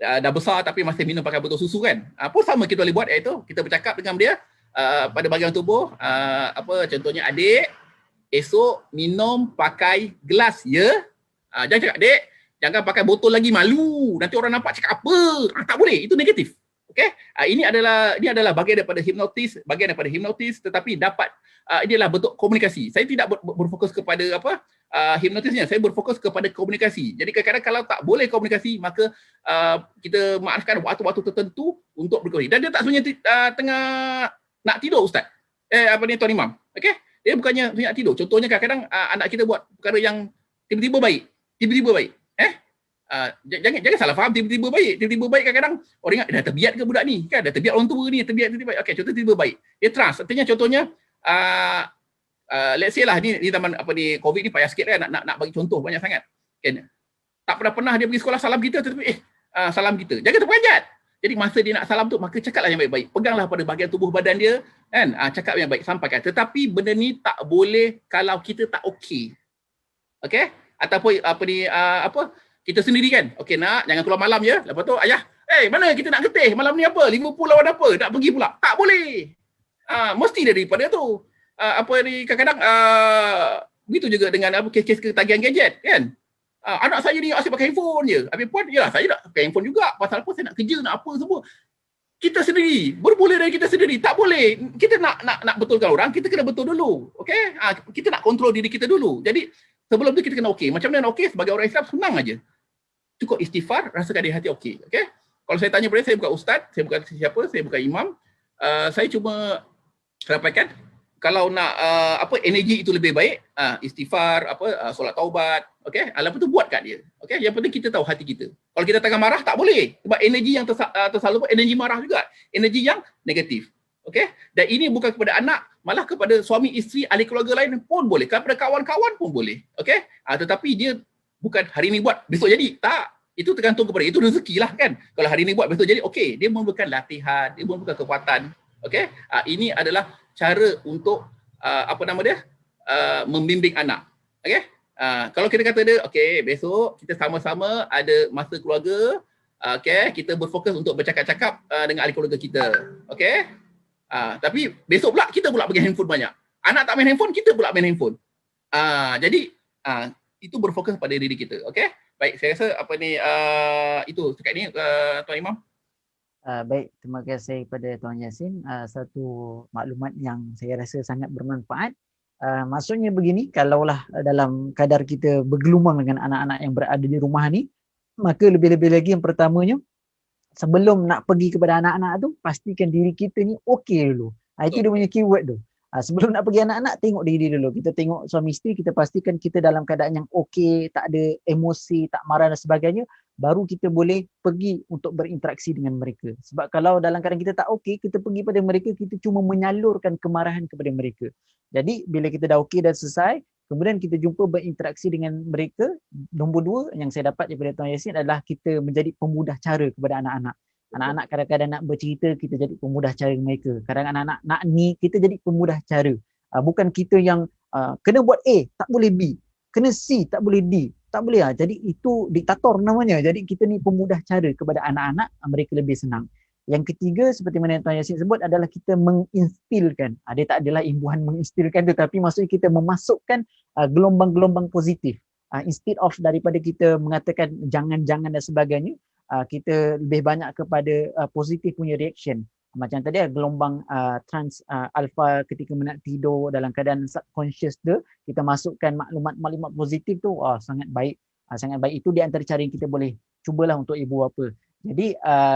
dah besar tapi masih minum pakai botol susu kan. Pun sama kita boleh buat, iaitu kita bercakap dengan dia pada bahagian tubuh, contohnya, adik, esok minum pakai gelas ya. Jangan cakap, dek, jangan pakai botol lagi, malu, nanti orang nampak cakap apa. Tak boleh, itu negatif. Okey, ini adalah bahagian daripada hipnotis, tetapi dapat ini adalah bentuk komunikasi. Saya tidak berfokus kepada hipnotisnya, saya berfokus kepada komunikasi. Jadi kadang-kadang kalau tak boleh komunikasi, maka kita maafkan waktu-waktu tertentu untuk berkomunikasi. Dan dia tak sebenarnya tengah nak tidur, Ustaz. Tuan Imam. Okey, dia bukannya nak tidur. Contohnya kadang-kadang anak kita buat perkara yang tiba-tiba baik. Jangan salah faham, tiba-tiba baik kadang-kadang orang ingat dah terbiat ke budak ni kan, dah terbiat orang tua ni, terbiat. Okey, contoh tiba baik, dia trust. Artinya contohnya let's say lah ni zaman COVID ni payah sikit kan, nak bagi contoh banyak sangat kan. Tak pernah dia pergi sekolah salam kita, tetapi salam kita, jangan terperanjat. Jadi masa dia nak salam tu, maka cakaplah yang baik-baik, peganglah pada bahagian tubuh badan dia kan, cakap yang baik, sampaikan. Tetapi benda ni tak boleh kalau kita tak okey. Okey, ataupun kita sendiri kan, okey nak, jangan keluar malam ya. Lepas tu ayah, mana kita nak getih malam ni apa? Liverpool lawan apa? Nak pergi pula. Tak boleh. Mesti daripada tu. Kadang-kadang begitu juga dengan kes-kes ketagihan gadget kan. Anak saya ni asyik pakai handphone je. Habis pun, yalah saya nak pakai handphone juga. Pasal apa? Saya nak kerja, nak apa semua. Kita sendiri, bermula dari kita sendiri. Tak boleh. Kita nak betulkan orang, kita kena betul dulu. Okey? Kita nak kontrol diri kita dulu. Jadi sebelum tu kita kena okey. Macam mana nak okey? Sebagai orang Islam senang aja. Cukup istighfar, rasakan di hati okey. Okey? Kalau saya tanya pada saya bukan ustaz, saya bukan siapa, saya bukan imam. Saya cuma sampaikan kalau nak energi itu lebih baik, istighfar, solat taubat, okey? Lepas tu buat kat dia. Okey? Yang penting kita tahu hati kita. Kalau kita tengah marah tak boleh. Sebab energi yang tersalur energi marah juga, energi yang negatif. Okey? Dan ini bukan kepada anak, malah kepada suami, isteri, ahli keluarga lain pun boleh. Kepada kawan-kawan pun boleh. Okey? Tetapi dia bukan hari ni buat, besok jadi. Tak. Itu tergantung kepada, itu rezeki lah kan. Kalau hari ni buat, besok jadi, okey. Dia memerlukan latihan, dia memerlukan kekuatan. Okey? Ini adalah cara untuk membimbing anak. Okey? Kalau kita kata dia, okey, besok kita sama-sama ada masa keluarga, okey, kita berfokus untuk bercakap-cakap dengan ahli keluarga kita. Okey? Tapi besok pula kita pula pegang handphone banyak. Anak tak main handphone, kita pula main handphone. Jadi itu berfokus pada diri kita. Okey? Baik, saya rasa itu sekat ni Tuan Imam. Baik, terima kasih kepada Tuan Yassin. Satu maklumat yang saya rasa sangat bermanfaat. Maksudnya begini, kalaulah dalam kadar kita bergelumang dengan anak-anak yang berada di rumah ni, maka lebih-lebih lagi yang pertamanya, sebelum nak pergi kepada anak-anak tu, pastikan diri kita ni okey dulu. Itu dia punya keyword tu. Sebelum nak pergi anak-anak, tengok diri dulu. Kita tengok suami isteri, kita pastikan kita dalam keadaan yang okey, tak ada emosi, tak marah dan sebagainya. baru kita boleh pergi untuk berinteraksi dengan mereka. Sebab kalau dalam keadaan kita tak okey, kita pergi pada mereka, kita cuma menyalurkan kemarahan kepada mereka. Jadi bila kita dah okey dan selesai, kemudian kita jumpa berinteraksi dengan mereka. Nombor dua yang saya dapat daripada Tuan Yassin adalah kita menjadi pemudah cara kepada anak-anak. Anak-anak kadang-kadang nak bercerita, kita jadi pemudah cara mereka. Kadang anak-anak nak ni, kita jadi pemudah cara. Bukan kita yang kena buat A, tak boleh B. Kena C, tak boleh D. Tak boleh. Jadi itu diktator namanya. Jadi kita ni pemudah cara kepada anak-anak, mereka lebih senang. Yang ketiga, seperti mana Tuan Yassin sebut, adalah kita menginstilkan. Dia tak adalah imbuhan menginstilkan tu, tapi maksudnya kita memasukkan gelombang-gelombang positif. Instead of daripada kita mengatakan jangan-jangan dan sebagainya, kita lebih banyak kepada positif punya reaction. Macam tadi gelombang trans alpha ketika nak tidur dalam keadaan subconscious tu, kita masukkan maklumat-maklumat positif tu, sangat baik. Sangat baik. Itu di antara cara yang kita boleh cubalah untuk ibu bapa. Jadi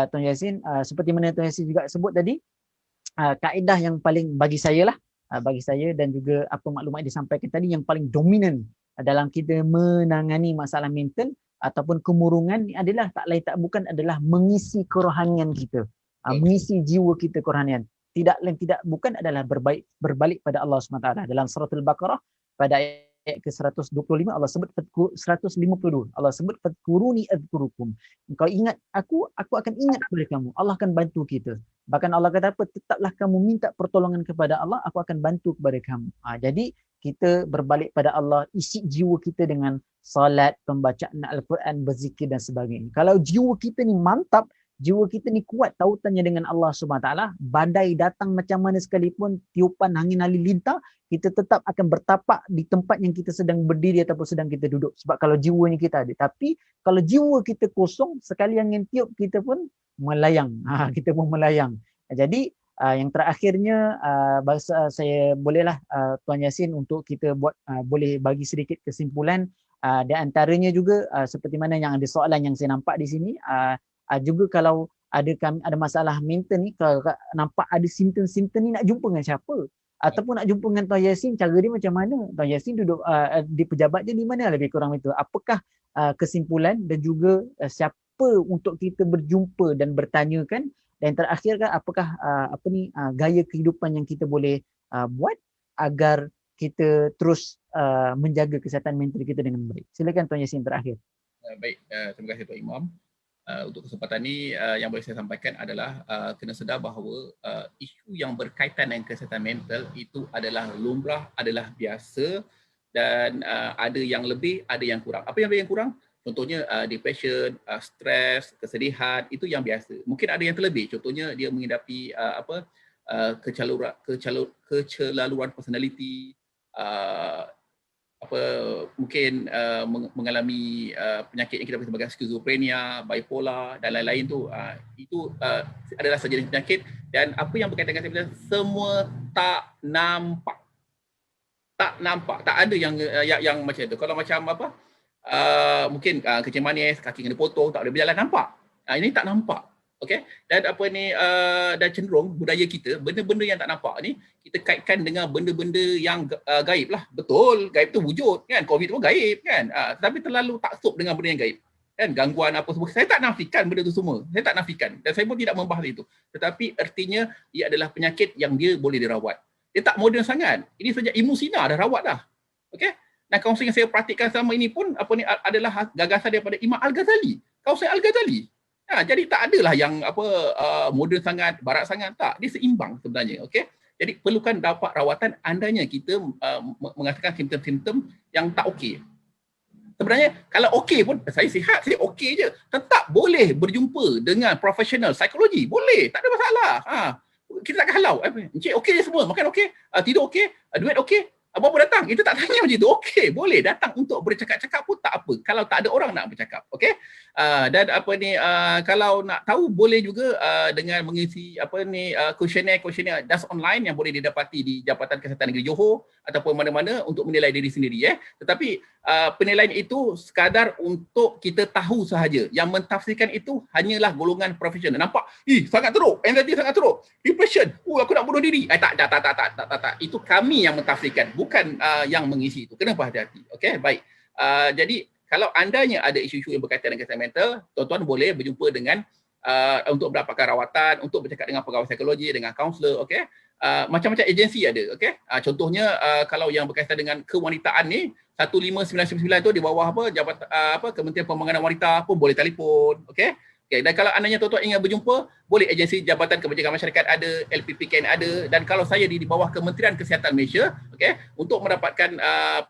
Tuan Yassin, seperti mana Tuan Yassin juga sebut tadi, kaedah yang paling bagi saya dan juga apa maklumat yang disampaikan tadi, yang paling dominan dalam kita menangani masalah mental ataupun kemurungan ni adalah tak lain tak bukan adalah mengisi kerohanian kita, mengisi jiwa kita kerohanian. Tidak lain tidak bukan adalah berbalik pada Allah SWT. Dalam surah Al-Baqarah pada ayat ke-125 Allah sebut 152 Allah sebut fadkuruni adzkurukum. Engkau ingat aku akan ingat kepada kamu. Allah akan bantu kita. Bahkan Allah kata apa? Tetaplah kamu minta pertolongan kepada Allah, aku akan bantu kepada kamu. Jadi kita berbalik pada Allah, isi jiwa kita dengan salat, pembacaan Al-Quran, berzikir dan sebagainya. Kalau jiwa kita ni mantap, jiwa kita ni kuat tautannya dengan Allah SWT, badai datang macam mana sekalipun, tiupan angin halilintar, kita tetap akan bertapak di tempat yang kita sedang berdiri ataupun sedang kita duduk. Sebab kalau jiwanya kita ada. Tapi kalau jiwa kita kosong, sekali angin tiup, kita pun melayang. Kita pun melayang. Jadi yang terakhirnya saya bolehlah Tuan Yassin untuk kita buat boleh bagi sedikit kesimpulan. Di antaranya juga seperti mana yang ada soalan yang saya nampak di sini, juga kalau ada masalah mental ni, kalau nampak ada simptom-simptom ni, nak jumpa dengan siapa? Ataupun nak jumpa dengan Tuan Yassin, cara dia macam mana? Tuan Yassin duduk di pejabat dia di mana, lebih kurang itu. Apakah kesimpulan dan juga siapa untuk kita berjumpa dan bertanyakan? Dan terakhir kan, apakah gaya kehidupan yang kita boleh buat agar kita terus menjaga kesihatan mental kita dengan baik. Silakan Tuan Yassin terakhir. Baik, terima kasih Tuan Imam. Untuk kesempatan ini yang boleh saya sampaikan adalah kena sedar bahawa isu yang berkaitan dengan kesihatan mental itu adalah lumrah, adalah biasa, dan ada yang lebih, ada yang kurang. Apa yang kurang? Contohnya depression, stres, kesedihan, itu yang biasa. Mungkin ada yang terlebih. Contohnya dia menghadapi kecelaluan personality, mungkin mengalami penyakit yang kita panggil sebagai skizofrenia, bipolar dan lain-lain tu. Itu adalah sejenis penyakit, dan apa yang berkaitan dengan kesihatan semua tak nampak. Tak ada yang macam itu. Kalau macam mungkin kencing manis, kaki kena potong, tak boleh berjalan, nampak. Ini tak nampak. Okey. Dan dan cenderung budaya kita, benda-benda yang tak nampak ni kita kaitkan dengan benda-benda yang gaib lah. Betul, gaib tu wujud kan. Covid pun gaib kan. Tapi terlalu taksub dengan benda yang gaib. Kan, gangguan apa semua. Saya tak nafikan benda tu semua. Saya tak nafikan, dan saya pun tidak membahas itu. Tetapi artinya ia adalah penyakit yang dia boleh dirawat. Dia tak moden sangat. Ini sejak Imusina dah rawat dah. Okey. Dan kaunseling yang saya praktikkan selama ini pun adalah gagasan daripada Imam Al-Ghazali. Kaunseling Al-Ghazali. Jadi tak adalah yang moden sangat, barat sangat, tak. Dia seimbang sebenarnya. Okey. Jadi perlukan dapat rawatan andainya kita mengatakan simptom-simptom yang tak okey. Sebenarnya kalau okey pun, saya sihat, saya okey je. Tetap boleh berjumpa dengan profesional psikologi. Boleh, tak ada masalah. Kita takkan halau. Encik okey je semua, makan okey, tidur okey, duit okey. Apa datang? Itu tak tanya macam tu. Okey, boleh datang untuk bercakap-cakap pun tak apa. Kalau tak ada orang nak bercakap. Okey. Dan kalau nak tahu boleh juga dengan mengisi kuesioner das online yang boleh didapati di Jabatan Kesihatan Negeri Johor ataupun mana-mana untuk menilai diri sendiri. Tetapi penilaian itu sekadar untuk kita tahu sahaja. Yang mentafsirkan itu hanyalah golongan profesional. Nampak? Sangat teruk. Anxiety sangat teruk. Depression. Aku nak bunuh diri. Tak. Itu kami yang mentafsirkan. Bukan yang mengisi itu. Kenapa hati-hati? Okey, baik. Jadi kalau andanya ada isu-isu yang berkaitan dengan kesihatan mental, tuan-tuan boleh berjumpa dengan untuk mendapatkan rawatan, untuk bercakap dengan pegawai psikologi, dengan kaunselor, okey. Macam-macam agensi ada, okey. Contohnya kalau yang berkaitan dengan kewanitaan ni 15999 tu di bawah Kementerian Pembangunan Wanita pun boleh telefon, okey. Okay, dan kalau andanya tuan-tuan ingin berjumpa, boleh agensi Jabatan Kebajikan Masyarakat ada, LPPKN ada, dan kalau saya di bawah Kementerian Kesihatan Malaysia, okay, untuk mendapatkan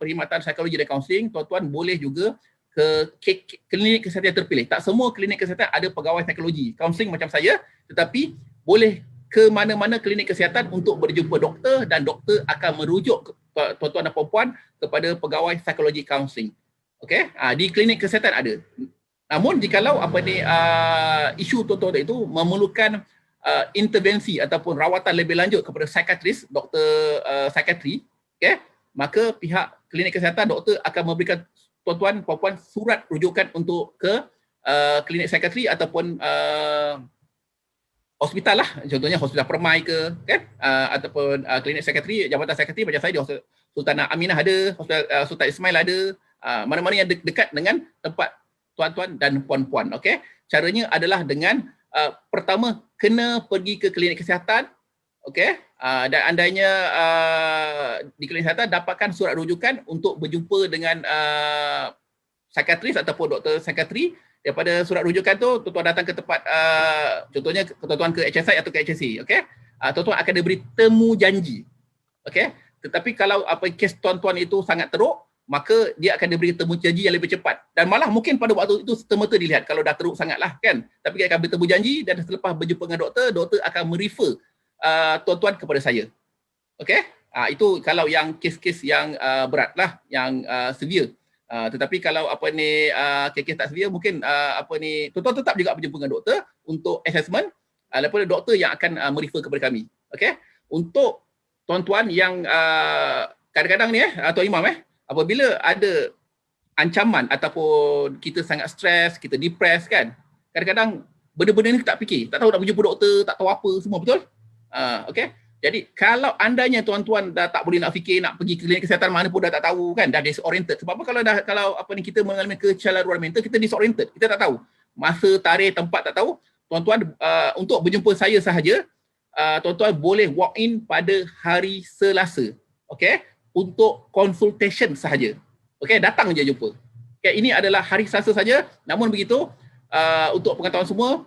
perkhidmatan psikologi dan kaunseling, tuan-tuan boleh juga ke klinik kesihatan terpilih. Tak semua klinik kesihatan ada pegawai psikologi, kaunseling macam saya, tetapi boleh ke mana-mana klinik kesihatan untuk berjumpa doktor dan doktor akan merujuk tuan-tuan dan puan-puan kepada pegawai psikologi kaunseling. Okay, di klinik kesihatan ada. Namun jikalau isu tuan-tuan itu memerlukan intervensi ataupun rawatan lebih lanjut kepada psikiatris, doktor psikiatri, okay, maka pihak klinik kesihatan doktor akan memberikan tuan-tuan puan-puan surat rujukan untuk ke klinik psikiatri ataupun hospital lah, contohnya hospital Permai ke, kan, ataupun klinik psikiatri, jabatan psikiatri macam saya di Hospital Sultanah Aminah ada, Hospital Sultan Ismail ada, mana-mana yang dekat dengan tempat tuan-tuan dan puan-puan, okey. Caranya adalah dengan pertama kena pergi ke klinik kesihatan, okey. Dan andainya di klinik kesihatan dapatkan surat rujukan untuk berjumpa dengan psikiatris ataupun doktor psikiatri. Daripada surat rujukan tu, tuan-tuan datang ke tempat, contohnya tuan-tuan ke HSI atau ke HSC, okey. Tuan-tuan akan diberi temu janji, okey. Tetapi kalau kes tuan-tuan itu sangat teruk, maka dia akan diberi temu janji yang lebih cepat. Dan malah mungkin pada waktu itu serta-merta dilihat kalau dah teruk sangatlah, kan. Tapi dia akan bertemu janji dan selepas berjumpa dengan doktor, doktor akan merefer tuan-tuan kepada saya. Okey? Itu kalau yang kes-kes yang beratlah, yang severe. Tetapi kalau kes-kes tak severe, mungkin tuan-tuan tetap juga berjumpa dengan doktor untuk assessment, daripada doktor yang akan merefer kepada kami. Okey? Untuk tuan-tuan yang kadang-kadang ni Tuan Imam apabila ada ancaman ataupun kita sangat stres, kita depres, kan, kadang-kadang benda-benda ni tak fikir, tak tahu nak berjumpa doktor, tak tahu apa semua, betul? Okey. Jadi kalau andainya tuan-tuan dah tak boleh nak fikir, nak pergi klinik kesihatan mana pun dah tak tahu, kan, dah disoriented. Sebab apa, kalau kita mengalami kecelaruan mental, kita disoriented, kita tak tahu masa, tarikh, tempat tak tahu, tuan-tuan untuk berjumpa saya sahaja, tuan-tuan boleh walk in pada hari Selasa, okey, untuk consultation sahaja. Okey, datang je jumpa. Okey, ini adalah hari Selasa saja. Namun begitu, untuk pengetahuan semua,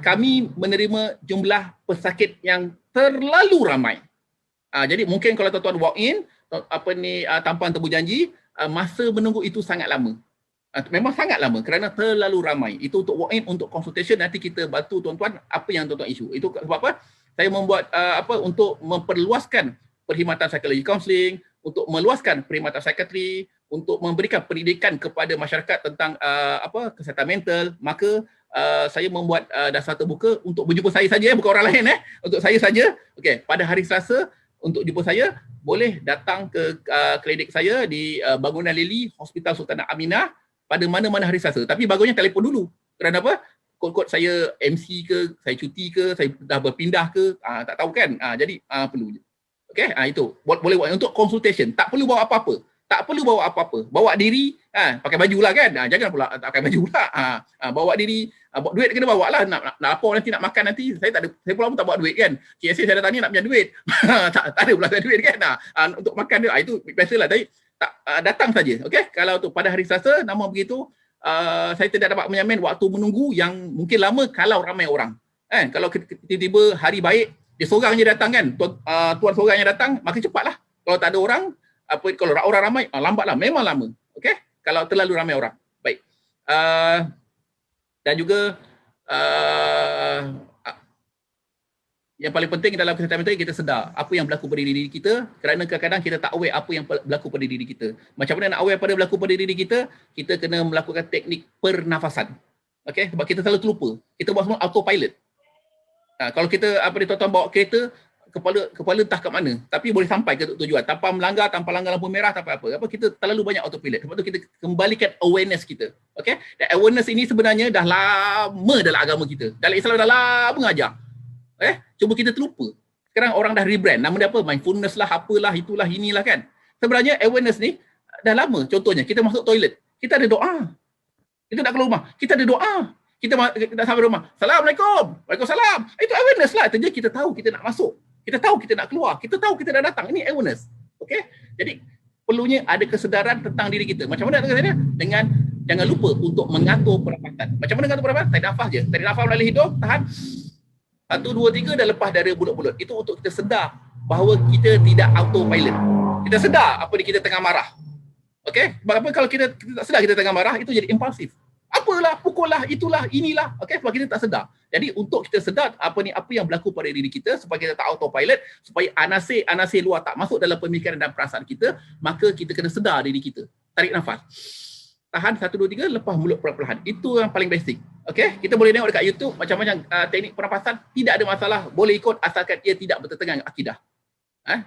kami menerima jumlah pesakit yang terlalu ramai. Jadi mungkin kalau tuan-tuan walk in, tanpa temu janji, masa menunggu itu sangat lama. Memang sangat lama kerana terlalu ramai. Itu untuk walk in, untuk consultation, nanti kita bantu tuan-tuan apa yang tuan-tuan isu. Itu sebab apa? Saya membuat untuk memperluaskan perkhidmatan psikologi kaunseling, untuk meluaskan perkhidmatan psikiatri, untuk memberikan pendidikan kepada masyarakat tentang kesihatan mental, maka saya membuat dasar terbuka untuk berjumpa saya saja, bukan orang lain, untuk saya saja. Okey, pada hari Selasa untuk jumpa saya, boleh datang ke klinik saya di Bangunan Lily, Hospital Sultanah Aminah pada mana-mana hari Selasa. Tapi bagusnya telefon dulu. Kerana apa? Kod-kod saya MC ke, saya cuti ke, saya dah berpindah ke, tak tahu, kan. Jadi perlu je. Okey, itu boleh buat untuk consultation. Tak perlu bawa apa-apa. Tak perlu bawa apa-apa. Bawa diri, pakai baju lah, kan. Jangan pula tak pakai baju pula. Bawa diri, duit kena bawa lah. Nak apa nanti, nak makan nanti. Saya tak ada, saya pula pun tak bawa duit, kan. KSA saya dah tanya nak pinjam duit. tak ada pula saya duit, kan. Untuk makan dia, itu biasalah. Tapi datang saja. Okey, kalau tu pada hari Selasa, namun begitu, saya tidak dapat menjamin waktu menunggu yang mungkin lama kalau ramai orang. Kalau tiba-tiba hari baik, dia seorang je datang, kan, tuan seorang yang datang, maka cepatlah. Kalau tak ada orang, kalau orang ramai, lambatlah, memang lama. Okey, kalau terlalu ramai orang. Baik. Dan juga yang paling penting dalam kesihatan mental, kita sedar apa yang berlaku pada diri kita, kerana kadang-kadang kita tak aware apa yang berlaku pada diri kita. Macam mana nak aware pada berlaku pada diri kita? Kita kena melakukan teknik pernafasan. Okey, sebab kita selalu terlupa. Kita buat semua autopilot. Kalau kita tuan-tuan bawa kereta, kepala entah kat mana, tapi boleh sampai ke tujuan tanpa melanggar, tanpa langgar lampu merah, tanpa apa. Kita terlalu banyak autopilot. Sebab tu kita kembalikan awareness kita. Okey? Dan awareness ini sebenarnya dah lama dalam agama kita. Dalam Islam dah lama mengajar. Cuma kita terlupa. Sekarang orang dah rebrand. Nama dia apa? Mindfulness lah, apalah, itulah, inilah, kan. Sebenarnya awareness ni dah lama. Contohnya, kita masuk toilet. kita ada doa. Kita nak keluar rumah, kita ada doa. Kita dah sampai rumah, Assalamualaikum, Waalaikumsalam. Itu awareness lah. Itu je kita tahu kita nak masuk. Kita tahu kita nak keluar. Kita tahu kita dah datang. Ini awareness. Okay? Jadi, perlunya ada kesedaran tentang diri kita. Macam mana dengan dengan jangan lupa untuk mengatur pernafasan. Macam mana mengatur pernafasan? Tarik nafas je. Tarik nafas melalui hidung, tahan. 1, 2, 3 dah lepas dari bulut-bulut. Itu untuk kita sedar bahawa kita tidak autopilot. Kita sedar apa ni kita tengah marah. Okey? Sebab apa kalau kita tak sedar kita tengah marah, itu jadi impulsif. Apalah, pukullah, itulah, inilah. Okey? Sebab kita tak sedar. Jadi untuk kita sedar apa yang berlaku pada diri kita supaya kita tak autopilot, supaya anasir luar tak masuk dalam pemikiran dan perasaan kita, maka kita kena sedar diri kita. Tarik nafas. Tahan 1, 2, 3, lepas mulut perlahan-lahan. Itu yang paling basic. Okey? Kita boleh tengok dekat YouTube macam-macam teknik pernafasan, tidak ada masalah, boleh ikut asalkan ia tidak bertentangan dengan akidah.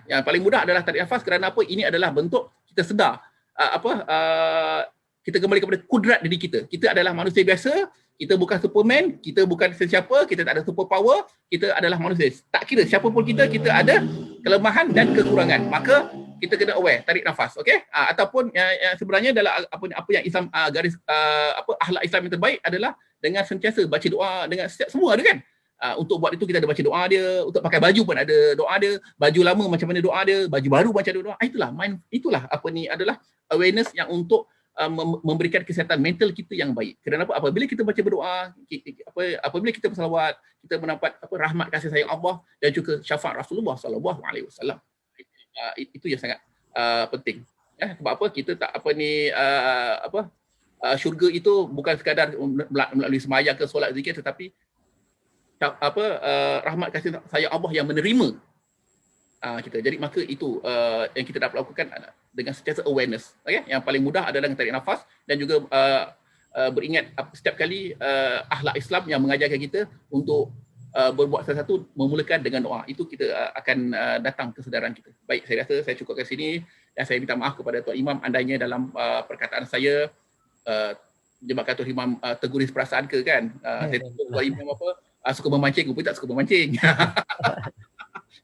Yang paling mudah adalah tarik nafas kerana apa? Ini adalah bentuk kita sedar kita kembali kepada kudrat diri kita. Kita adalah manusia biasa, kita bukan Superman, kita bukan sesiapa, kita tak ada super power, kita adalah manusia. Tak kira siapa pun kita ada kelemahan dan kekurangan. Maka kita kena aware, tarik nafas, okey? Ataupun sebenarnya dalam apa yang Islam garis akhlak Islam yang terbaik adalah dengan sentiasa baca doa dengan semua ada kan? Untuk buat itu kita ada baca doa dia, untuk pakai baju pun ada doa dia, baju lama macam mana doa dia, baju baru baca doa. Itulah adalah awareness yang untuk memberikan kesihatan mental kita yang baik. Kerana apa? Apabila kita baca berdoa, apabila kita bersalawat, kita mendapat rahmat kasih sayang Allah dan juga syafaat Rasulullah sallallahu alaihi wasallam. Itu yang sangat penting. Sebab apa? Kita tak syurga itu bukan sekadar melalui sembahyang ke solat zikir, tetapi rahmat kasih sayang Allah yang menerima kita. Jadi maka itu yang kita dapat lakukan dengan sentiasa awareness. Okay? Yang paling mudah adalah dengan tarik nafas dan juga beringat setiap kali akhlak Islam yang mengajarkan kita untuk berbuat sesuatu memulakan dengan doa. Itu kita akan datang kesedaran kita. Baik, saya rasa saya cukupkan sini dan saya minta maaf kepada Tuan Imam andainya dalam perkataan saya jemaah Tuan Imam terguris perasaan ke kan. Saya tahu Tuan Imam suka memancing, rupanya tak suka memancing.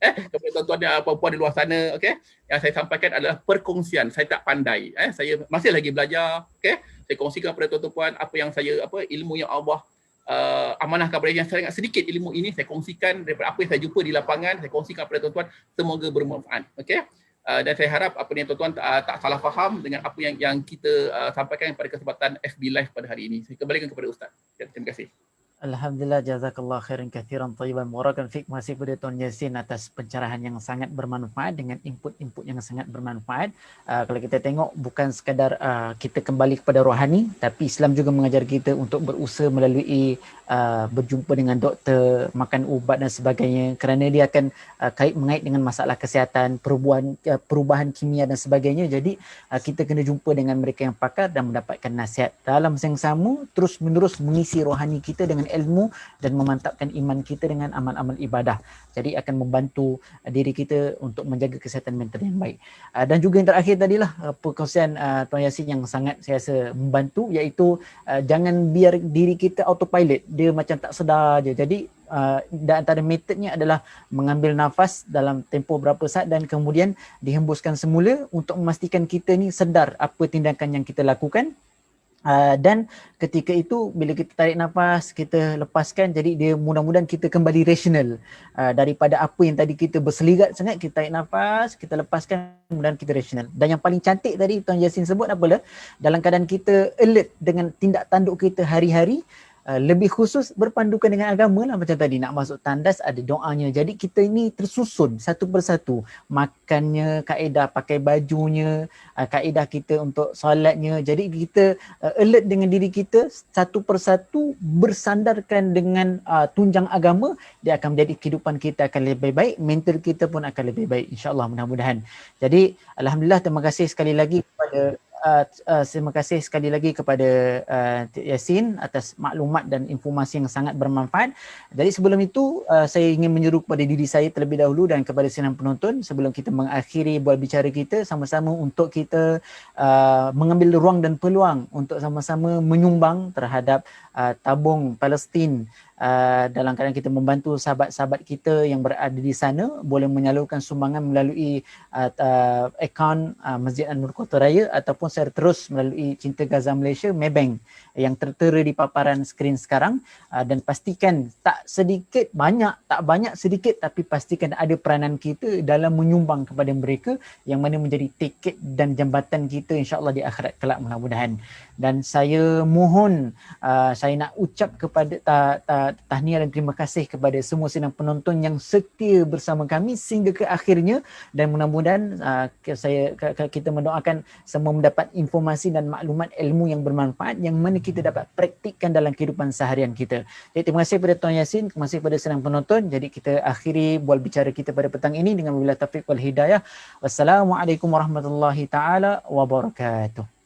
Kepada tuan-tuan dan puan-puan di luar sana, okey, yang saya sampaikan adalah perkongsian. Saya tak pandai, saya masih lagi belajar, okey. Saya kongsikan kepada tuan-tuan apa yang saya ilmu yang Allah amanahkan kepada yang sangat sedikit ilmu ini saya kongsikan daripada apa yang saya jumpa di lapangan, saya kongsikan kepada tuan-tuan, semoga bermanfaat, okey. Dan saya harap apa yang tuan-tuan tak salah faham dengan apa yang kita sampaikan pada kesempatan FB Live pada hari ini. Saya kembalikan kepada Ustaz. Terima kasih. Alhamdulillah, jazakallah khairan kathiran tayyiban mubarakan fiik. Masih kepada Tuan Yasin atas pencerahan yang sangat bermanfaat dengan input-input yang sangat bermanfaat. Kalau kita tengok bukan sekadar kita kembali kepada rohani, tapi Islam juga mengajar kita untuk berusaha melalui berjumpa dengan doktor, makan ubat dan sebagainya, kerana dia akan mengait dengan masalah kesihatan, perubahan kimia dan sebagainya. Jadi kita kena jumpa dengan mereka yang pakar dan mendapatkan nasihat. Dalam masa yang sama, terus menerus mengisi rohani kita dengan ilmu dan memantapkan iman kita dengan amal-amal ibadah. Jadi akan membantu diri kita untuk menjaga kesihatan mental yang baik. Dan juga yang terakhir tadilah perkongsian Tuan Yasin yang sangat saya rasa membantu, iaitu jangan biar diri kita autopilot, dia macam tak sedar je. Jadi dan antara metodnya adalah mengambil nafas dalam tempoh berapa saat dan kemudian dihembuskan semula untuk memastikan kita ni sedar apa tindakan yang kita lakukan. Dan ketika itu bila kita tarik nafas, kita lepaskan, jadi dia mudah-mudahan kita kembali rasional daripada apa yang tadi kita berselirat sangat. Kita tarik nafas, kita lepaskan, mudah-mudahan kita rasional. Dan yang paling cantik tadi Tuan Yasin sebut apalah, dalam keadaan kita alert dengan tindak tanduk kita hari-hari, lebih khusus berpandukan dengan agama lah, macam tadi nak masuk tandas ada doanya. Jadi kita ini tersusun satu persatu, makannya, kaedah pakai bajunya, kaedah kita untuk solatnya. Jadi kita alert dengan diri kita satu persatu, bersandarkan dengan tunjang agama, dia akan menjadi kehidupan kita akan lebih baik, mental kita pun akan lebih baik, insya-Allah, mudah-mudahan. Jadi alhamdulillah, terima kasih sekali lagi kepada terima kasih sekali lagi kepada Yasin atas maklumat dan informasi yang sangat bermanfaat. Jadi sebelum itu saya ingin menyeru kepada diri saya terlebih dahulu dan kepada sidang penonton, sebelum kita mengakhiri bual bicara kita, sama-sama untuk kita mengambil ruang dan peluang untuk sama-sama menyumbang terhadap tabung Palestin dalam keadaan kita membantu sahabat-sahabat kita yang berada di sana, boleh menyalurkan sumbangan melalui akaun Masjid An-Nur Kota Raya ataupun secara terus melalui Cinta Gaza Malaysia Maybank yang tertera di paparan skrin sekarang, dan pastikan tak banyak sedikit, tapi pastikan ada peranan kita dalam menyumbang kepada mereka yang mana menjadi tiket dan jambatan kita insya-Allah di akhirat kelak mudah-mudahan. Dan saya mohon, saya nak ucap kepada tahniah dan terima kasih kepada semua sidang penonton yang setia bersama kami sehingga ke akhirnya, dan mudah-mudahan kita mendoakan semua mendapat informasi dan maklumat ilmu yang bermanfaat yang mana kita dapat praktikkan dalam kehidupan seharian kita. Jadi terima kasih kepada Tuan Yassin, terima kasih kepada sidang penonton. Jadi kita akhiri bual bicara kita pada petang ini dengan wabillahi taufiq wal hidayah. Wassalamualaikum warahmatullahi taala wabarakatuh.